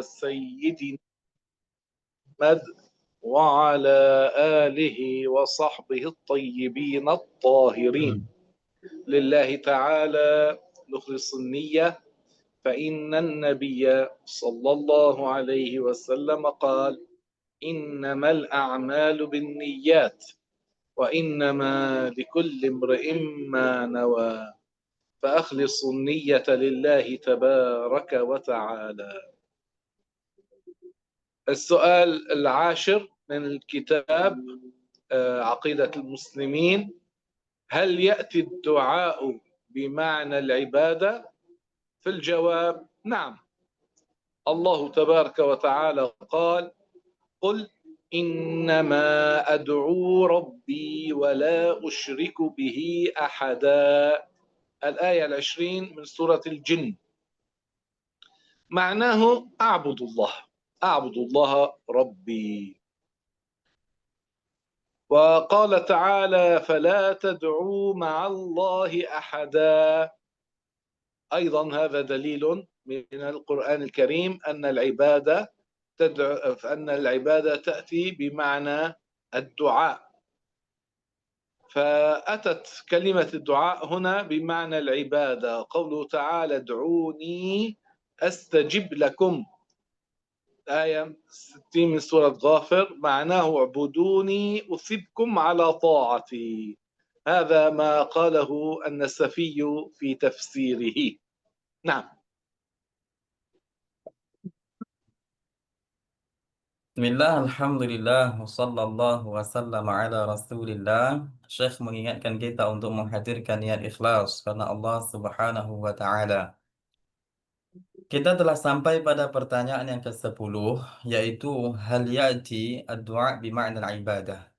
سيدنا محمد وعلى آله وصحبه الطيبين الطاهرين. لله تعالى نخلص النية، فإن النبي صلى الله عليه وسلم قال: إنما الأعمال بالنيات وإنما لكل امرئ ما نوى، فأخلص النية لله تبارك وتعالى. السؤال العاشر من الكتاب عقيدة المسلمين: هل يأتي الدعاء بمعنى العبادة؟ في الجواب: نعم. الله تبارك وتعالى قال: قل إنما أدعو ربي ولا أشرك به أحدا. الآية 20 من سورة الجن. معناه أعبد الله ربي. وقال تعالى: فلا تدعوا مع الله أحدا. أيضا هذا دليل من القرآن الكريم أن العبادة تأتي بمعنى الدعاء، فأتت كلمة الدعاء هنا بمعنى العبادة. قوله تعالى: ادعوني أستجب لكم، آية 60 من سورة غافر، معناه اعبدوني أثبكم على طاعتي. هذا ما قاله النسفي في تفسيره. نعم. Bismillah, Alhamdulillah, wassallallahu wasallam ala rasulillah. Syekh mengingatkan kita untuk menghadirkan niat ikhlas karena Allah subhanahu wa ta'ala. Kita telah sampai pada pertanyaan yang ke-10, yaitu hal ya'ti ad-du'a bima'na ibadah.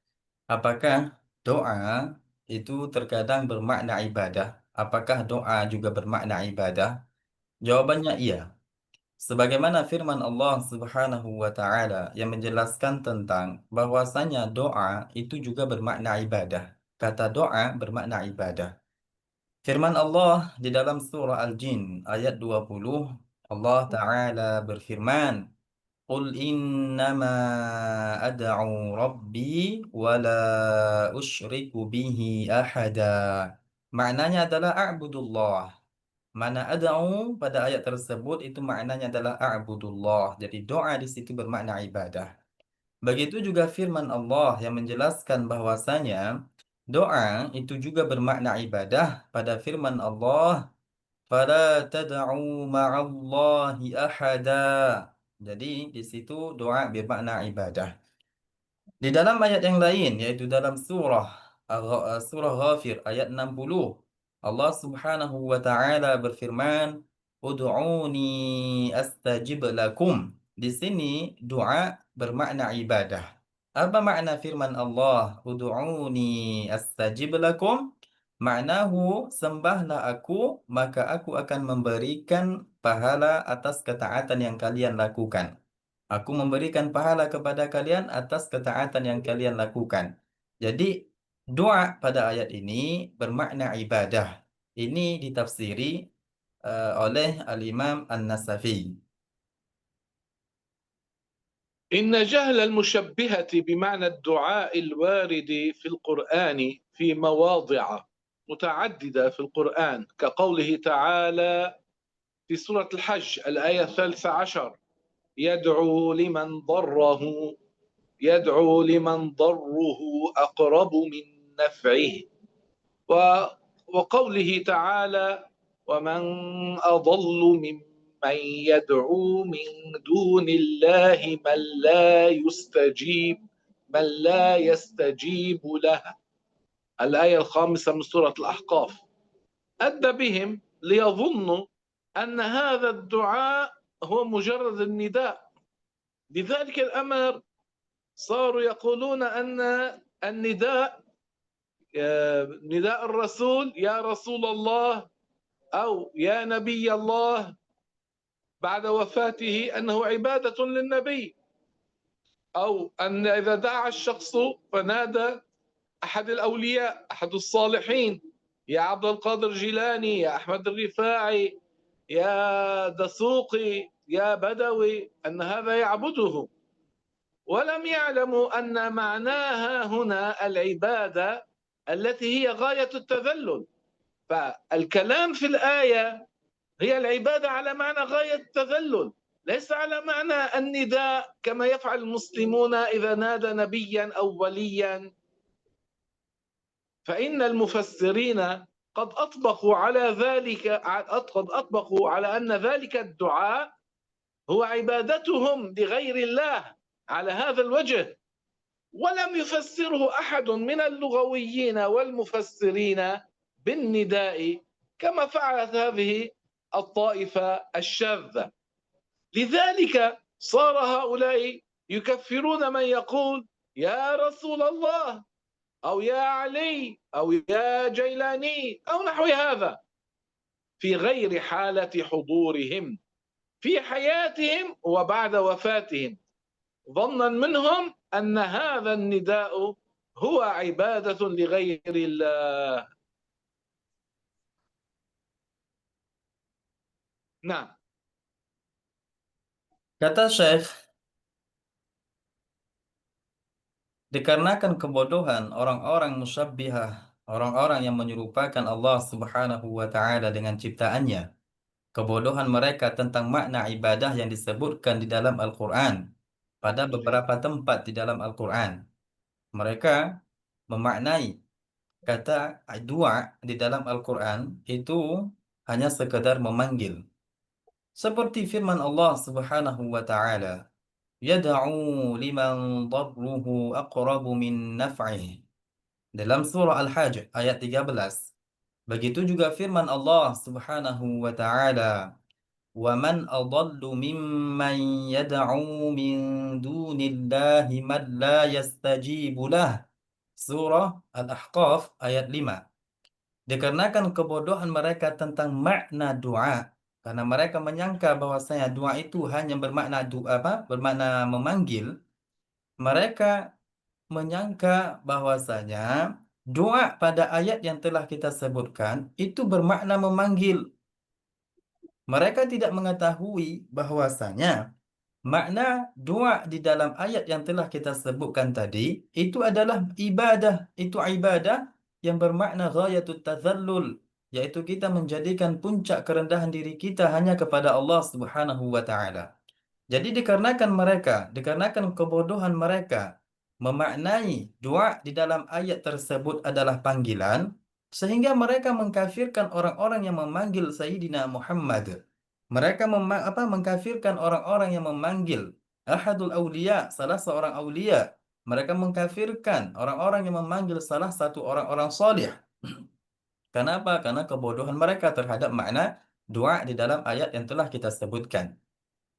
Apakah doa itu terkadang bermakna ibadah? Apakah doa juga bermakna ibadah? Jawabannya iya. Sebagaimana firman Allah Subhanahu wa taala yang menjelaskan tentang bahwasanya doa itu juga bermakna ibadah. Kata doa bermakna ibadah. Firman Allah di dalam surah Al-Jin ayat 20, Allah taala berfirman, "Qul innama ad'u rabbi wa la usyriku bihi ahada." Maknanya adalah a'budullah. Mana ad'u pada ayat tersebut itu maknanya adalah a'budullah. Jadi doa di situ bermakna ibadah. Begitu juga firman Allah yang menjelaskan bahwasanya doa itu juga bermakna ibadah pada firman Allah, "Fala tad'u ma'allahi ahada." Jadi di situ doa bermakna ibadah. Di dalam ayat yang lain, yaitu dalam surah Ghafir ayat 60, Allah Subhanahu wa taala berfirman, "Ud'uni astajib lakum." Di sini doa bermakna ibadah. Apa makna firman Allah, "Ud'uni astajib lakum"? Maknahu, sembahlah aku, maka aku akan memberikan pahala atas ketaatan yang kalian lakukan. Aku memberikan pahala kepada kalian atas ketaatan yang kalian lakukan. Jadi, doa pada ayat ini bermakna ibadah. Ini ditafsiri oleh Al-Imam An-Nasafi. إن جهل المشبهة بمعنى الدعاء الوارد في القرآن في مواضع متعددة في القرآن، كقوله تعالى في سورة الحج الآية 13: يدعو لمن ضره أقرب من نفعه، وقوله تعالى: ومن أضل ممن يدعو من دون الله من لا يستجيب له. الآية 5 من سورة الأحقاف. أدى بهم ليظنوا أن هذا الدعاء هو مجرد النداء. لذلك الأمر صاروا يقولون أن النداء نداء الرسول يا رسول الله أو يا نبي الله بعد وفاته أنه عبادة للنبي، أو أن إذا دعا الشخص فنادى أحد الأولياء أحد الصالحين، يا عبد القادر جيلاني، يا أحمد الرفاعي، يا دسوقي، يا بدوي أن هذا يعبده، ولم يعلموا أن معناها هنا العبادة التي هي غاية التذلل. فالكلام في الآية هي العبادة على معنى غاية التذلل، ليس على معنى النداء كما يفعل المسلمون إذا نادى نبيا أو وليا. فإن المفسرين قد أطبقوا على ذلك، قد أطبقوا على أن ذلك الدعاء هو عبادتهم لغير الله على هذا الوجه، ولم يفسره أحد من اللغويين والمفسرين بالنداء كما فعلت هذه الطائفة الشاذة. لذلك صار هؤلاء يكفرون من يقول يا رسول الله أو يا علي أو يا جيلاني أو نحو هذا في غير حالة حضورهم في حياتهم وبعد وفاتهم، ظنا منهم أن هذا النداء هو عبادة لغير الله. نعم. Kata Syekh, dikarenakan kebodohan orang-orang musyabbihah, orang-orang yang menyerupakan Allah Subhanahu wa taala dengan ciptaannya, kebodohan mereka tentang makna ibadah yang disebutkan di dalam Al-Qur'an pada beberapa tempat di dalam Al-Qur'an. Mereka memaknai kata doa di dalam Al-Qur'an itu hanya sekedar memanggil. Seperti firman Allah Subhanahu wa taala, yad'u liman darruhu aqrabu min naf'ih. Dalam surah Al-Hajj ayat 13. Begitu juga firman Allah Subhanahu wa taala, wa man adallu mimman yad'u min dunillahi man la yastajibu lah. Surah Al-Ahqaf ayat 5. Dikarenakan kebodohan mereka tentang makna doa, karena mereka menyangka bahwasanya doa itu hanya bermakna bermakna memanggil, mereka menyangka bahwasanya doa pada ayat yang telah kita sebutkan itu bermakna memanggil. Mereka tidak mengetahui bahwasanya makna doa di dalam ayat yang telah kita sebutkan tadi itu adalah ibadah, itu ibadah yang bermakna ghayatut tazallul, yaitu kita menjadikan puncak kerendahan diri kita hanya kepada Allah Subhanahu wa taala. Jadi dikarenakan kebodohan mereka memaknai doa di dalam ayat tersebut adalah panggilan, sehingga mereka mengkafirkan orang-orang yang memanggil Sayyidina Muhammad. Mereka mengkafirkan orang-orang yang memanggil Ahadul Aulia, salah seorang aulia. Mereka mengkafirkan orang-orang yang memanggil salah satu orang-orang salih. Kenapa? Karena kebodohan mereka terhadap makna doa di dalam ayat yang telah kita sebutkan.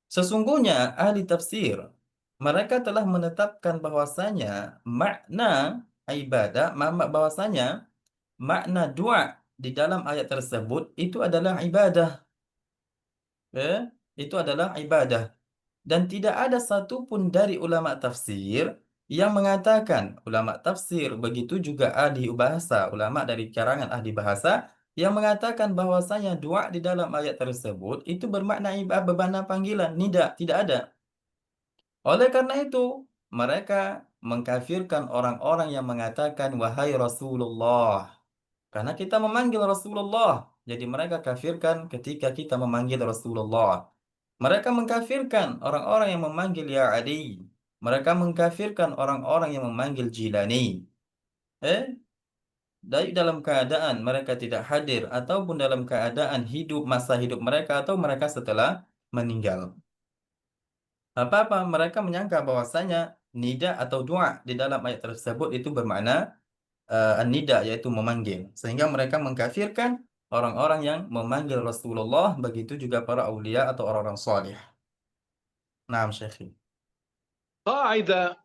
Sesungguhnya ahli tafsir mereka telah menetapkan bahwasanya makna ibadah, bahwasanya makna doa di dalam ayat tersebut itu adalah ibadah. Itu adalah ibadah. Dan tidak ada satupun dari ulama tafsir yang mengatakan, ulama tafsir begitu juga ahli bahasa, ulama dari karangan ahli bahasa yang mengatakan bahwasanya doa di dalam ayat tersebut itu bermakna ibadah, bermakna panggilan. Tidak ada. Oleh karena itu, mereka mengkafirkan orang-orang yang mengatakan wahai Rasulullah. Karena kita memanggil Rasulullah, jadi mereka kafirkan ketika kita memanggil Rasulullah. Mereka mengkafirkan orang-orang yang memanggil ya Ali. Mereka mengkafirkan orang-orang yang memanggil Jilani. Baik dalam keadaan mereka tidak hadir ataupun dalam keadaan hidup, masa hidup mereka atau mereka setelah meninggal. Apa-apa mereka menyangka bahwasanya nida atau doa di dalam ayat tersebut itu bermakna an-nida, yaitu memanggil, sehingga mereka mengkafirkan orang-orang yang memanggil Rasulullah, begitu juga para aulia atau orang-orang salih. Naam Syekhi. قاعدة: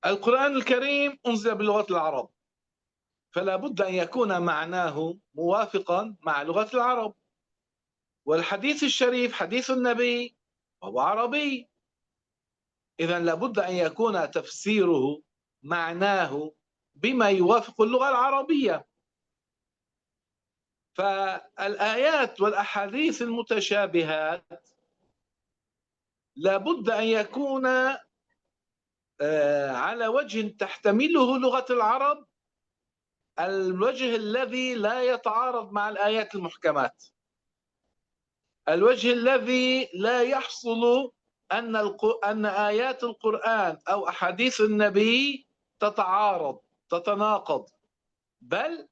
القرآن الكريم أنزل بلغة العرب، فلا بد أن يكون معناه موافقا مع لغة العرب، والحديث الشريف حديث النبي وهو عربي، إذن لابد أن يكون تفسيره معناه بما يوافق اللغة العربية. فالآيات والأحاديث المتشابهات لابد أن يكون على وجه تحتمله لغة العرب، الوجه الذي لا يتعارض مع الآيات المحكمات، الوجه الذي لا يحصل أن آيات القرآن أو أحاديث النبي تتعارض تتناقض، بل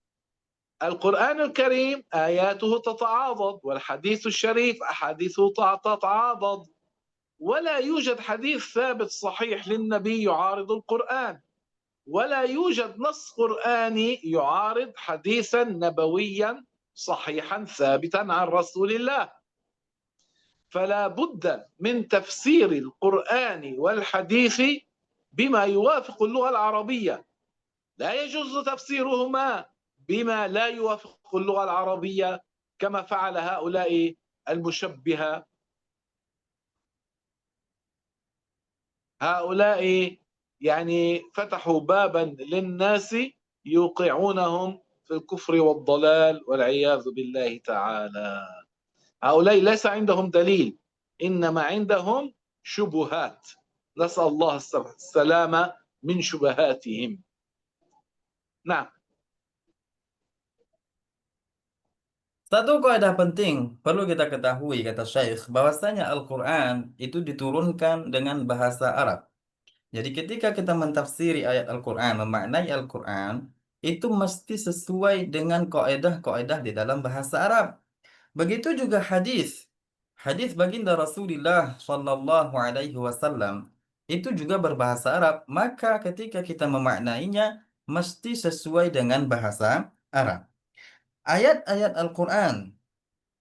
القرآن الكريم آياته تتعاضد، والحديث الشريف أحاديثه تتعاضد، ولا يوجد حديث ثابت صحيح للنبي يعارض القرآن، ولا يوجد نص قرآني يعارض حديثا نبويا صحيحا ثابتا عن رسول الله. فلا بد من تفسير القرآن والحديث بما يوافق اللغة العربية، لا يجوز تفسيرهما بما لا يوافق اللغة العربية كما فعل هؤلاء المشبهة. هؤلاء يعني فتحوا بابا للناس يوقعونهم في الكفر والضلال والعياذ بالله تعالى. هؤلاء ليس عندهم دليل، إنما عندهم شبهات، نسأل الله السلامة من شبهاتهم. نعم. Satu kaidah penting perlu kita ketahui, kata Syekh, bahwasanya Al-Quran itu diturunkan dengan bahasa Arab. Jadi ketika kita mentafsiri ayat Al-Quran, memaknai Al-Quran, itu mesti sesuai dengan kaidah-kaidah di dalam bahasa Arab. Begitu juga hadis. Hadis baginda Rasulullah Shallallahu Alaihi Wasallam itu juga berbahasa Arab. Maka ketika kita memaknainya mesti sesuai dengan bahasa Arab. Ayat-ayat Al-Quran,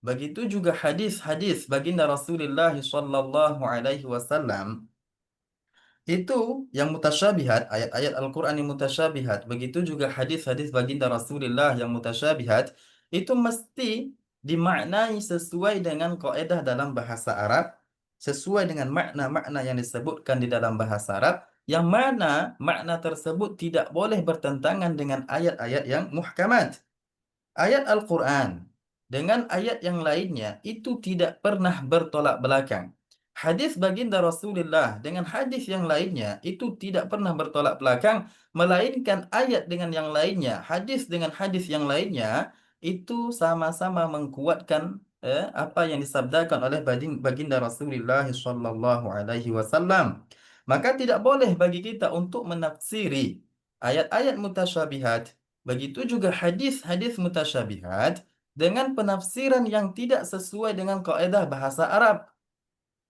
begitu juga hadis-hadis baginda Rasulullah Shallallahu Alaihi Wasallam itu yang mutasyabihat, ayat-ayat Al-Quran yang mutasyabihat, begitu juga hadis-hadis baginda Rasulullah yang mutasyabihat, itu mesti dimaknai sesuai dengan kaidah dalam bahasa Arab, sesuai dengan makna-makna yang disebutkan di dalam bahasa Arab, yang mana makna tersebut tidak boleh bertentangan dengan ayat-ayat yang muhkamat. Ayat Al-Quran dengan ayat yang lainnya itu tidak pernah bertolak belakang. Hadis baginda Rasulullah dengan hadis yang lainnya itu tidak pernah bertolak belakang, melainkan ayat dengan yang lainnya, hadis dengan hadis yang lainnya itu sama-sama menguatkan apa yang disabdakan oleh baginda Rasulullah Shallallahu Alaihi Wasallam. Maka tidak boleh bagi kita untuk menafsiri ayat-ayat mutasyabihat, begitu juga hadis-hadis mutasyabihat dengan penafsiran yang tidak sesuai dengan kaidah bahasa Arab.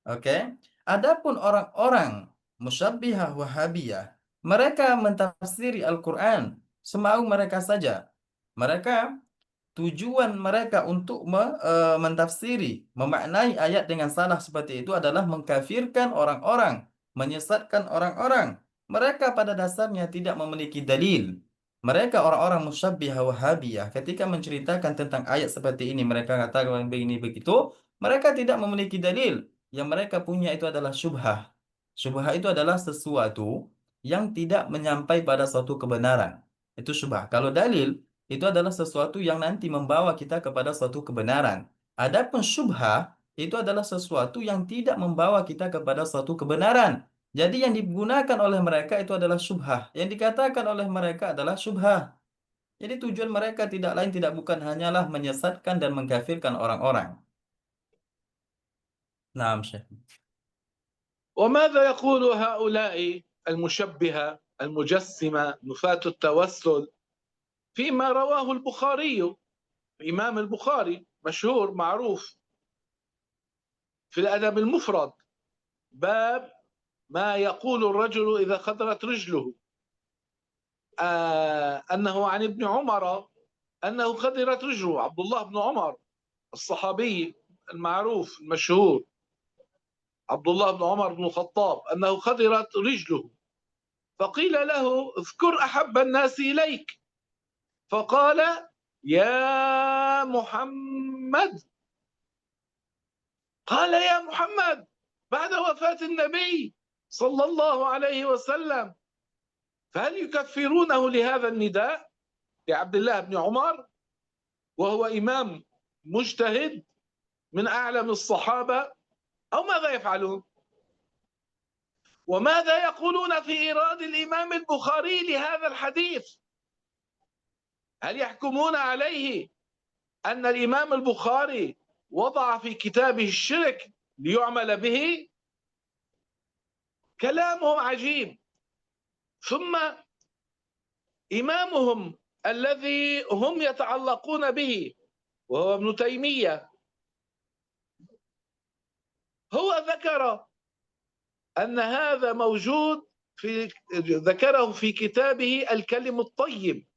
Oke. Adapun orang-orang musyabbihah wahabiyah, mereka mentafsiri Al-Quran semau mereka saja. Mereka tujuan mereka untuk mentafsiri, memaknai ayat dengan salah seperti itu adalah mengkafirkan orang-orang, menyesatkan orang-orang. Mereka pada dasarnya tidak memiliki dalil. Mereka orang-orang musyabbihah wahabiyah ketika menceritakan tentang ayat seperti ini, mereka katakan begini begitu, mereka tidak memiliki dalil. Yang mereka punya itu adalah syubhah. Syubhah itu adalah sesuatu yang tidak menyampai pada suatu kebenaran. Itu syubhah. Kalau dalil itu adalah sesuatu yang nanti membawa kita kepada suatu kebenaran. Adapun syubhah itu adalah sesuatu yang tidak membawa kita kepada suatu kebenaran. Jadi yang digunakan oleh mereka itu adalah syubhah. Yang dikatakan oleh mereka adalah syubhah. Jadi tujuan mereka tidak lain tidak bukan hanyalah menyesatkan dan mengkafirkan orang-orang. Naam, Syekh. وماذا يقول هؤلاء المشبهة المجسمة نفاة التوسل فيما رواه البخاري، الإمام البخاري مشهور معروف في الأدب المفرد، باب ما يقول الرجل إذا خطرت رجله، أنه عن ابن عمر أنه خطرت رجله، عبد الله بن عمر الصحابي المعروف المشهور، عبد الله بن عمر بن الخطاب، أنه خطرت رجله، فقيل له اذكر أحب الناس إليك، فقال يا محمد. قال يا محمد بعد وفاة النبي صلى الله عليه وسلم، فهل يكفرونه لهذا النداء لعبد الله بن عمر؟ وهو إمام مجتهد من أعلم الصحابة، أو ماذا يفعلون؟ وماذا يقولون في إيراد الإمام البخاري لهذا الحديث؟ هل يحكمون عليه أن الإمام البخاري وضع في كتابه الشرك ليعمل به؟ كلامهم عجيب. ثم إمامهم الذي هم يتعلقون به وهو ابن تيمية، هو ذكر أن هذا موجود ذكره في كتابه الكلم الطيب،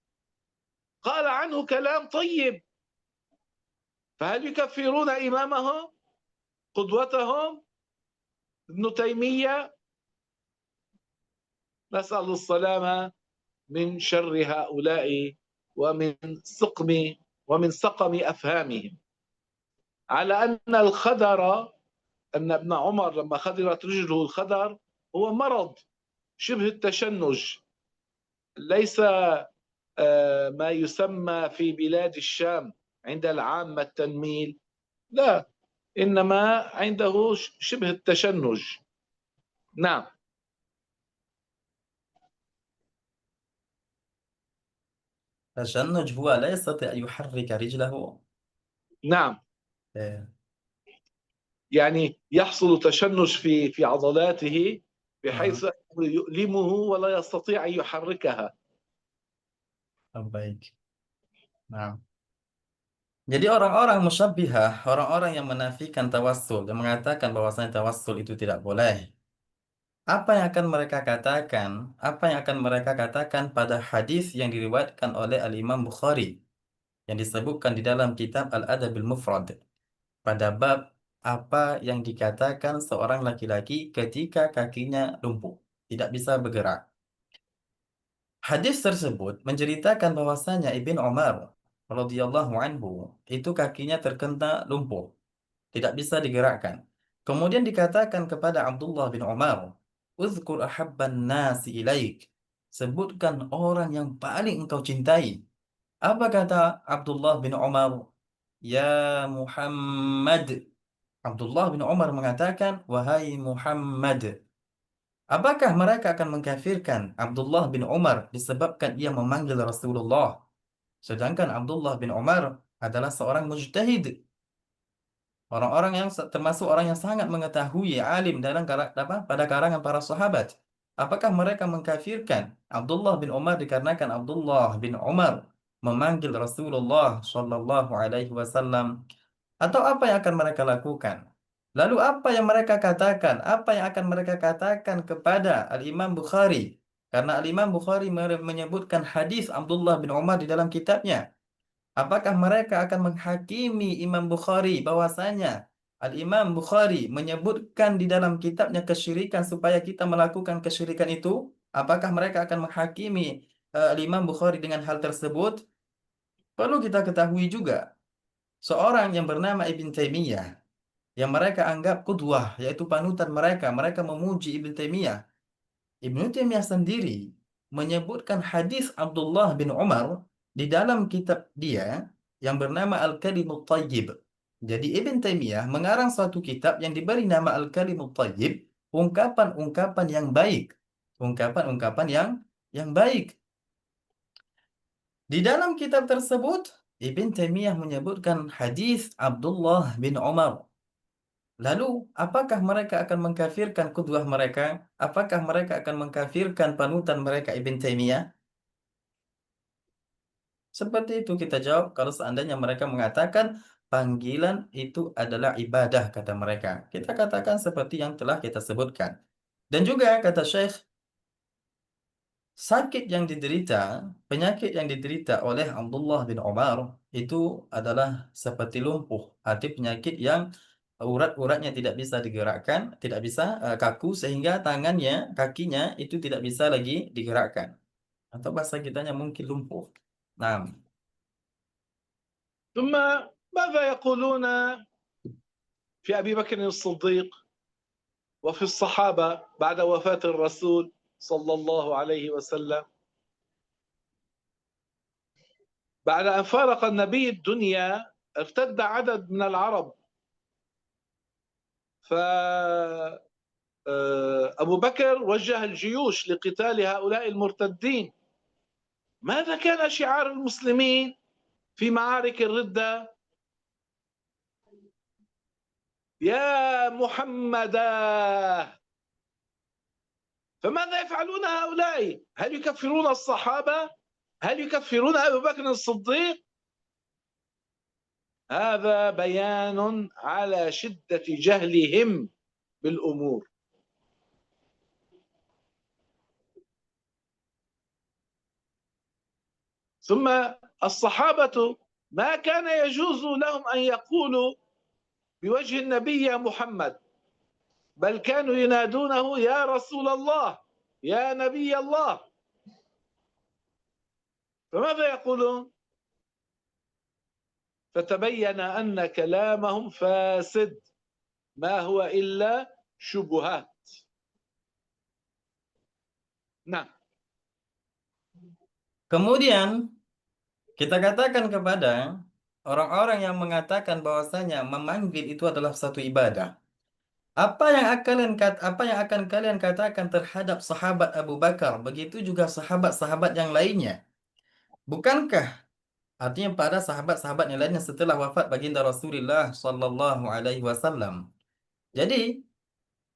قال عنه كلام طيب. فهل يكفرون إمامهم قدوتهم ابن تيمية؟ نسأل السلامة من شر هؤلاء ومن سقم أفهامهم. على أن الخدر، أن ابن عمر لما خدرت رجله الخدر هو مرض شبه التشنج، ليس ما يسمى في بلاد الشام عند العامة التنميل، لا، إنما عنده شبه التشنج. نعم. تشنج هو لا يستطيع أن يحرك رجله. نعم، إيه. يعني يحصل تشنج في عضلاته أها. بحيث يؤلمه ولا يستطيع أن يحركها. Baik. Nah, jadi orang-orang musyabbihah, orang-orang yang menafikan tawassul, yang mengatakan bahwasanya tawassul itu tidak boleh. Apa yang akan mereka katakan? Apa yang akan mereka katakan pada hadis yang diriwayatkan oleh Al-Imam Bukhari yang disebutkan di dalam kitab Al-Adabil Mufrad pada bab apa yang dikatakan seorang laki-laki ketika kakinya lumpuh, tidak bisa bergerak. Hadis tersebut menceritakan bahwasanya Ibn Umar radhiyallahu anhu itu kakinya terkena lumpuh, tidak bisa digerakkan. Kemudian dikatakan kepada Abdullah bin Umar, "Uzkur ahabban nasi ilaik." Sebutkan orang yang paling engkau cintai. Apa kata Abdullah bin Umar? Ya Muhammad. Abdullah bin Umar mengatakan, "Wahai Muhammad." Apakah mereka akan mengkafirkan Abdullah bin Umar disebabkan ia memanggil Rasulullah? Sedangkan Abdullah bin Umar adalah seorang mujtahid. Orang-orang yang termasuk orang yang sangat mengetahui alim pada kalangan para sahabat. Apakah mereka mengkafirkan Abdullah bin Umar dikarenakan Abdullah bin Umar memanggil Rasulullah Shallallahu Alaihi Wasallam? Atau apa yang akan mereka lakukan? Lalu apa yang mereka katakan? Apa yang akan mereka katakan kepada Al-Imam Bukhari? Karena Al-Imam Bukhari menyebutkan hadis Abdullah bin Umar di dalam kitabnya. Apakah mereka akan menghakimi Imam Bukhari bahwasanya Al-Imam Bukhari menyebutkan di dalam kitabnya kesyirikan supaya kita melakukan kesyirikan itu? Apakah mereka akan menghakimi Al-Imam Bukhari dengan hal tersebut? Perlu kita ketahui juga, seorang yang bernama Ibn Taimiyah yang mereka anggap qudwah, yaitu panutan mereka, mereka memuji Ibn Taimiyah. Ibnu Taimiyah sendiri menyebutkan hadis Abdullah bin Umar di dalam kitab dia yang bernama Al-Kalimut Thayyib. Jadi Ibn Taimiyah mengarang suatu kitab yang diberi nama Al-Kalimut Thayyib, ungkapan-ungkapan yang baik. Ungkapan-ungkapan yang baik. Di dalam kitab tersebut, Ibn Taimiyah menyebutkan hadis Abdullah bin Umar. Lalu, apakah mereka akan mengkafirkan qudwah mereka? Apakah mereka akan mengkafirkan panutan mereka Ibn Taimiyah? Seperti itu kita jawab kalau seandainya mereka mengatakan panggilan itu adalah ibadah, kata mereka. Kita katakan seperti yang telah kita sebutkan. Dan juga kata Syekh, penyakit yang diderita oleh Abdullah bin Umar itu adalah seperti lumpuh, arti penyakit yang urat-uratnya tidak bisa digerakkan, tidak bisa kaku sehingga tangannya, kakinya itu tidak bisa lagi digerakkan. Atau bahasa kitanya mungkin lumpuh. Nah, ثم ماذا يقولون في أبي بكر الصديق وفي الصحابة بعد وفاة الرسول صلى الله عليه وسلم؟ بعد أن فارق النبي الدنيا ارتد عدد من العرب، فأبو بكر وجه الجيوش لقتال هؤلاء المرتدين. ماذا كان شعار المسلمين في معارك الردة؟ يا محمدا. فماذا يفعلون هؤلاء؟ هل يكفرون الصحابة؟ هل يكفرون أبو بكر الصديق؟ هذا بيان على شدة جهلهم بالأمور. ثم الصحابة ما كان يجوز لهم أن يقولوا بوجه النبي يا محمد، بل كانوا ينادونه يا رسول الله، يا نبي الله. فماذا يقولون؟ فتبين أن كلامهم فاسد، ما هو إلا شبهات. Nah, Kemudian kita katakan kepada orang-orang yang mengatakan bahwasanya memanggil itu adalah satu ibadah. Apa yang akan kalian katakan terhadap sahabat Abu Bakar, begitu juga sahabat-sahabat yang lainnya? Bukankah artinya pada sahabat-sahabat yang lainnya setelah wafat baginda Rasulullah sallallahu alaihi wasallam. Jadi,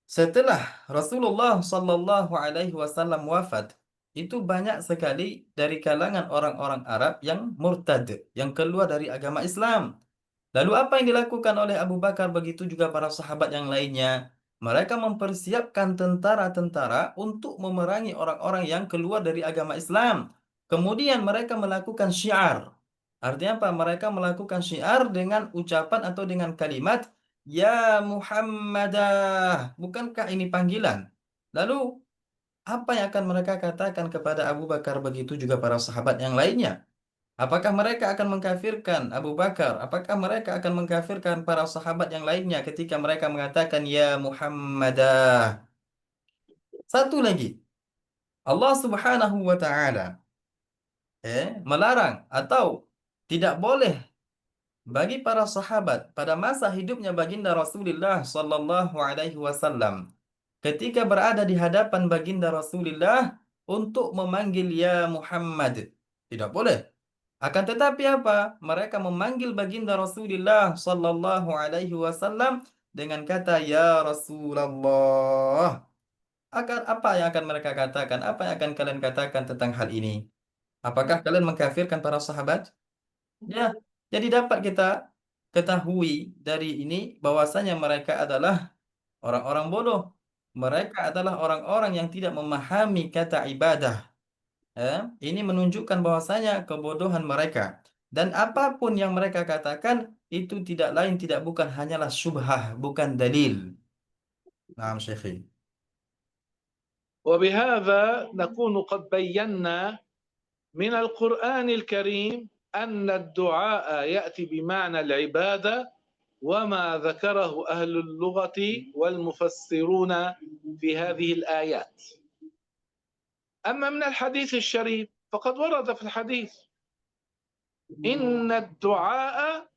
setelah Rasulullah sallallahu alaihi wasallam wafat, itu banyak sekali dari kalangan orang-orang Arab yang murtad, yang keluar dari agama Islam. Lalu apa yang dilakukan oleh Abu Bakar, begitu juga para sahabat yang lainnya? Mereka mempersiapkan tentara-tentara untuk memerangi orang-orang yang keluar dari agama Islam. Kemudian mereka melakukan syiar. Artinya apa? Mereka melakukan syiar dengan ucapan atau dengan kalimat, Ya Muhammadah. Bukankah ini panggilan? Lalu apa yang akan mereka katakan kepada Abu Bakar, begitu juga para sahabat yang lainnya? Apakah mereka akan mengkafirkan Abu Bakar? Apakah mereka akan mengkafirkan para sahabat yang lainnya ketika mereka mengatakan Ya Muhammadah? Satu lagi, Allah Subhanahu wa taala melarang atau tidak boleh bagi para sahabat pada masa hidupnya baginda Rasulullah sallallahu alaihi wasallam ketika berada di hadapan baginda Rasulullah untuk memanggil Ya Muhammad. Tidak boleh. Akan tetapi apa? Mereka memanggil baginda Rasulullah sallallahu alaihi wasallam dengan kata Ya Rasulullah. Apa yang akan mereka katakan? Apa yang akan kalian katakan tentang hal ini? Apakah kalian mengkafirkan para sahabat? Ya, jadi dapat kita ketahui dari ini bahwasanya mereka adalah orang-orang bodoh. Mereka adalah orang-orang yang tidak memahami kata ibadah. Ini menunjukkan bahwasanya kebodohan mereka. Dan apapun yang mereka katakan itu tidak lain tidak bukan hanyalah syubhah, bukan dalil. Naam Syekhi. وبهذا نكون قد بينا من القرآن الكريم أن الدعاء يأتي بمعنى العبادة، وما ذكره أهل اللغة والمفسرون في هذه الآيات. أما من الحديث الشريف فقد ورد في الحديث إن الدعاء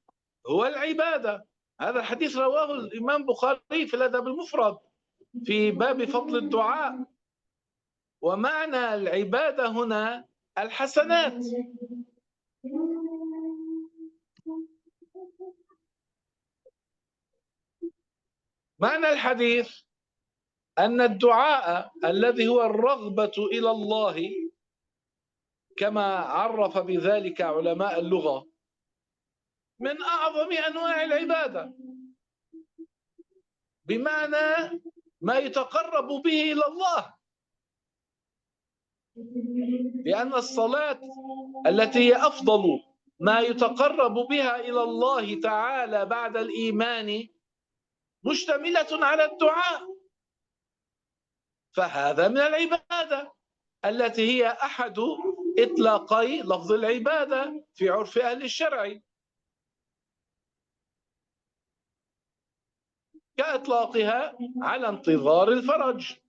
هو العبادة. هذا الحديث رواه الإمام البخاري في الأدب المفرد في باب فضل الدعاء. ومعنى العبادة هنا الحسنات. معنى الحديث أن الدعاء الذي هو الرغبة إلى الله كما عرف بذلك علماء اللغة من أعظم أنواع العبادة، بمعنى ما يتقرب به إلى الله، لأن الصلاة التي هي أفضل ما يتقرب بها إلى الله تعالى بعد الإيمان مشتملة على الدعاء، فهذا من العبادة التي هي أحد إطلاقي لفظ العبادة في عرف أهل الشرع، كإطلاقها على انتظار الفرج.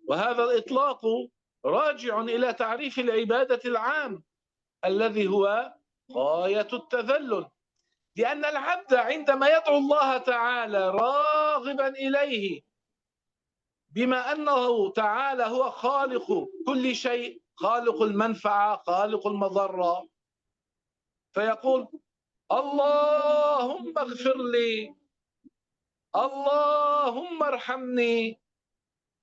وهذا الإطلاق راجع إلى تعريف العبادة العام الذي هو غاية التذلل، لأن العبد عندما يدعو الله تعالى راغبا إليه بما أنه تعالى هو خالق كل شيء، خالق المنفعة خالق المضرة، فيقول اللهم اغفر لي، اللهم ارحمني،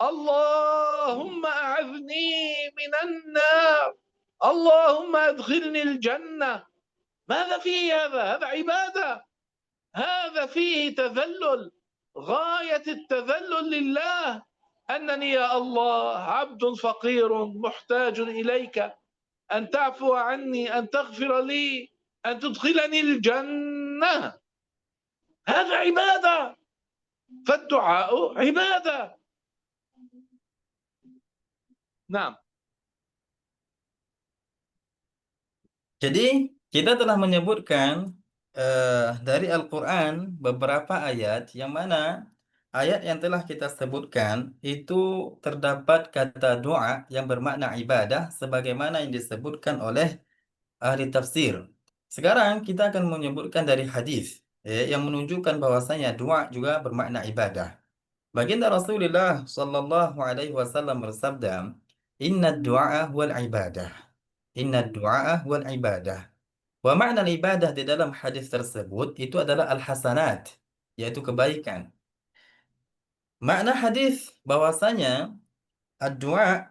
اللهم أعذني من النار، اللهم أدخلني الجنة. ماذا فيه هذا؟ هذا عبادة، هذا فيه تذلل، غاية التذلل لله. أنني يا الله عبد فقير محتاج إليك، أن تعفو عني، أن تغفر لي، أن تدخلني الجنة. هذا عبادة، فالدعاء عبادة. نعم. Jadi kita telah menyebutkan dari Al-Quran beberapa ayat yang mana ayat yang telah kita sebutkan itu terdapat kata doa yang bermakna ibadah sebagaimana yang disebutkan oleh ahli tafsir. Sekarang kita akan menyebutkan dari hadis yang menunjukkan bahwasanya doa juga bermakna ibadah. Baginda Rasulullah sallallahu alaihi wasallam bersabda, "Inna du'a wal ibadah." Inna du'a wal ibadah. Wa makna ibadah di dalam hadis tersebut itu adalah al-hasanat, yaitu kebaikan. Makna hadis bahwasanya ad-du'a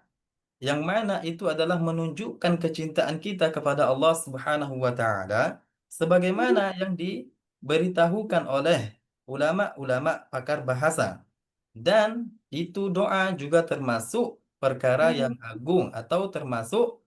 yang mana itu adalah menunjukkan kecintaan kita kepada Allah Subhanahu wa taala sebagaimana yang diberitahukan oleh ulama-ulama pakar bahasa. Dan itu doa juga termasuk perkara yang agung atau termasuk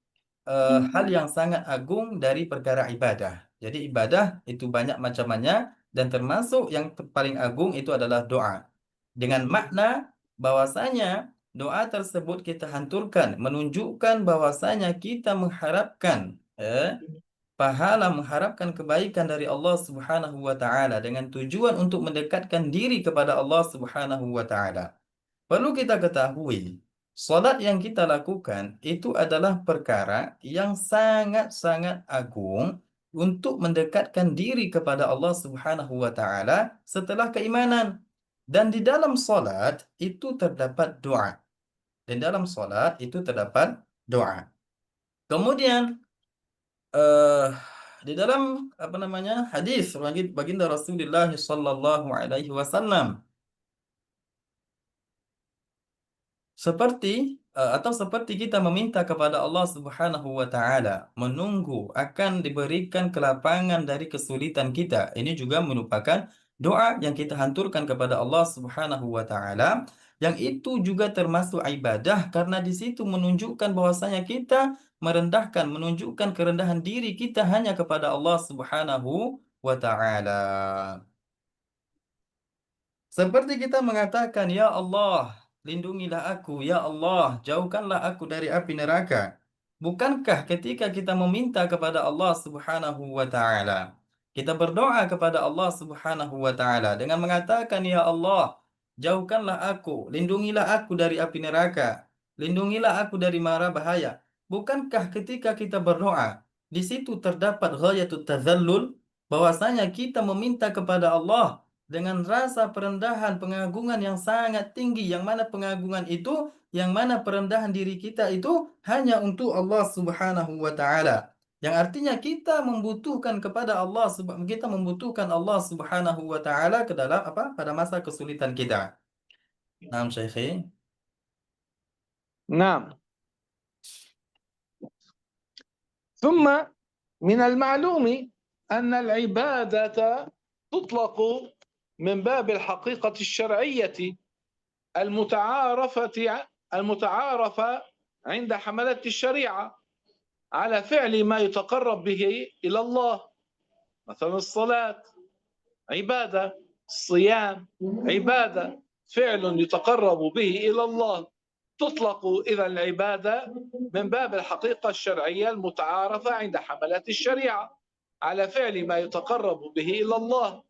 hal yang sangat agung dari perkara ibadah. Jadi ibadah itu banyak macamnya dan termasuk yang paling agung itu adalah doa. Dengan makna bahwasanya doa tersebut kita hanturkan menunjukkan bahwasanya kita mengharapkan pahala, mengharapkan kebaikan dari Allah Subhanahu wa taala dengan tujuan untuk mendekatkan diri kepada Allah Subhanahu wa taala. Perlu kita ketahui, salat yang kita lakukan itu adalah perkara yang sangat-sangat agung untuk mendekatkan diri kepada Allah Subhanahu wa taala setelah keimanan. Dan di dalam salat itu terdapat doa. Di dalam salat itu terdapat doa. Kemudian eh di dalam apa namanya? Hadis baginda Rasulullah sallallahu alaihi wasallam seperti kita meminta kepada Allah Subhanahu wa taala, menunggu akan diberikan kelapangan dari kesulitan kita. Ini juga merupakan doa yang kita hanturkan kepada Allah Subhanahu wa taala, yang itu juga termasuk ibadah karena di situ menunjukkan bahwasanya kita merendahkan, menunjukkan kerendahan diri kita hanya kepada Allah Subhanahu wa taala. Seperti kita mengatakan, "Ya Allah, lindungilah aku. Ya Allah, jauhkanlah aku dari api neraka." Bukankah ketika kita meminta kepada Allah Subhanahu wa taala, kita berdoa kepada Allah Subhanahu wa taala dengan mengatakan, "Ya Allah, jauhkanlah aku, lindungilah aku dari api neraka, lindungilah aku dari mara bahaya." Bukankah ketika kita berdoa, di situ terdapat ghayatut tazallul, bahwasanya kita meminta kepada Allah dengan rasa perendahan pengagungan yang sangat tinggi, yang mana pengagungan itu, yang mana perendahan diri kita itu hanya untuk Allah Subhanahu wa taala. Yang artinya kita membutuhkan kepada Allah, kita membutuhkan Allah Subhanahu wa taala ke dalam apa? Pada masa kesulitan kita. Naam Syekhi. نعم. ثم من المعلوم أن العبادة تطلق من باب الحقيقة الشرعية المتعارفة عند حملة الشريعة على فعل ما يتقرب به إلى الله، مثلا الصلاة عبادة، الصيام عبادة، فعل يتقرب به إلى الله. تطلق إذا العبادة من باب الحقيقة الشرعية المتعارفة عند حملة الشريعة على فعل ما يتقرب به إلى الله.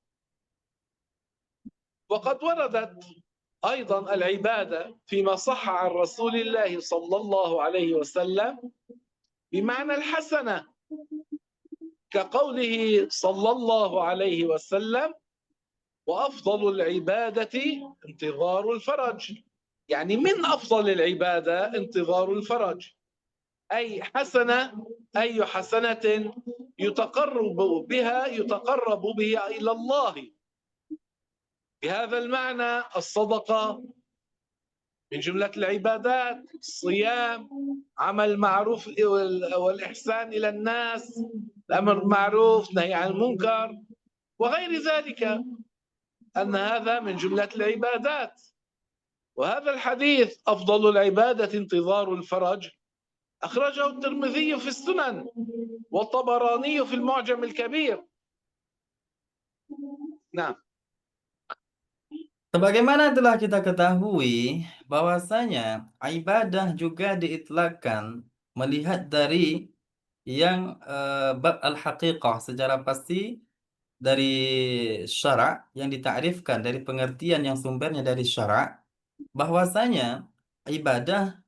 وقد وردت أيضا العبادة فيما صح عن رسول الله صلى الله عليه وسلم بمعنى الحسنة، كقوله صلى الله عليه وسلم: وأفضل العبادة انتظار الفرج. يعني من أفضل العبادة انتظار الفرج، أي حسنة، أي حسنة يتقرب بها إلى الله. بهذا المعنى الصدقة من جملة العبادات، الصيام، عمل المعروف والإحسان إلى الناس، الأمر بالمعروف، نهي عن المنكر، وغير ذلك، أن هذا من جملة العبادات. وهذا الحديث أفضل العبادة انتظار الفرج أخرجه الترمذي في السنن والطبراني في المعجم الكبير. نعم. Sebagaimana telah kita ketahui bahwasanya ibadah juga diitlakkan melihat dari yang bab al-haqiqah secara pasti dari syara' yang ditakrifkan dari pengertian yang sumbernya dari syara' bahwasanya ibadah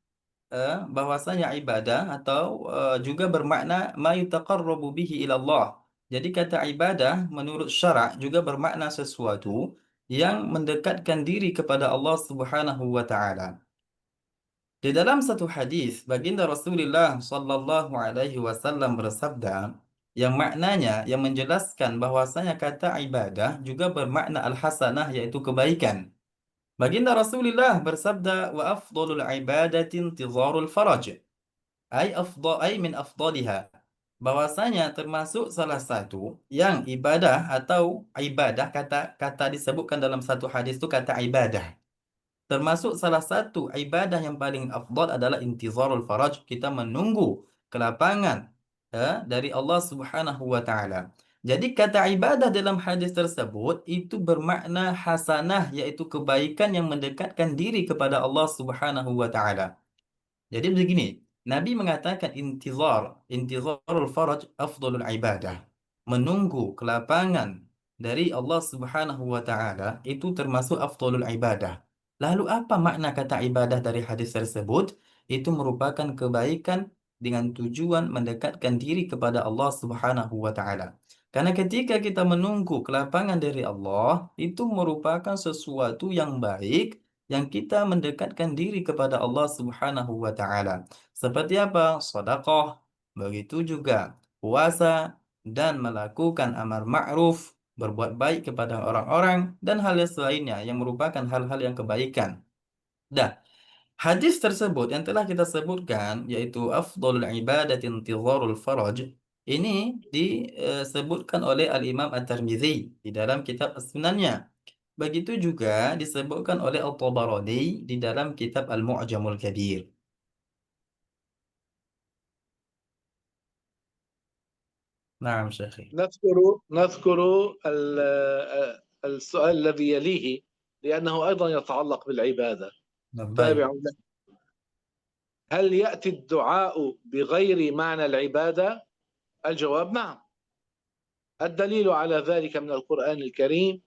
atau juga bermakna ma yutaqarrabu bihi ilallah. Jadi kata ibadah menurut syara' juga bermakna sesuatu yang mendekatkan diri kepada Allah Subhanahu wa taala. Di dalam satu hadis, baginda Rasulullah sallallahu alaihi wasallam bersabda yang maknanya yang menjelaskan bahwasanya kata ibadah juga bermakna al-hasanah yaitu kebaikan. Baginda Rasulullah bersabda wa afdalul ibadati intizarul faraj. Ay min afdaliha. Bahwasanya termasuk salah satu yang ibadah atau ibadah kata disebutkan dalam satu hadis itu kata ibadah. Termasuk salah satu ibadah yang paling afdal adalah intizarul faraj, kita menunggu kelapangan dari Allah Subhanahu wa taala. Jadi kata ibadah dalam hadis tersebut itu bermakna hasanah yaitu kebaikan yang mendekatkan diri kepada Allah Subhanahu wa taala. Jadi begini, Nabi mengatakan intizarul faraj afdalul ibadah. Menunggu kelapangan dari Allah Subhanahu wa taala itu termasuk afdalul ibadah. Lalu apa makna kata ibadah dari hadis tersebut? Itu merupakan kebaikan dengan tujuan mendekatkan diri kepada Allah Subhanahu wa taala. Karena ketika kita menunggu kelapangan dari Allah, itu merupakan sesuatu yang baik yang kita mendekatkan diri kepada Allah Subhanahu wa taala. Seperti apa? Sedekah, begitu juga puasa dan melakukan amar ma'ruf, berbuat baik kepada orang-orang dan hal lainnya yang merupakan hal-hal yang kebaikan. Dah, hadis tersebut yang telah kita sebutkan yaitu afdhalul ibadati intizarul faraj ini disebutkan oleh Al-Imam At-Tirmidzi di dalam kitab As-Sunannya. Begitu juga disebutkan oleh At-Tabarani di dalam kitab Al-Mu'jamul Kabir. Naam, Syekhi. نذكر السؤال الذي يليه لأنه أيضا يتعلق بالعبادة. Baik. تابعوا. هل يأتي الدعاء بغير معنى العبادة؟ الجواب نعم. الدليل على ذلك من القرآن الكريم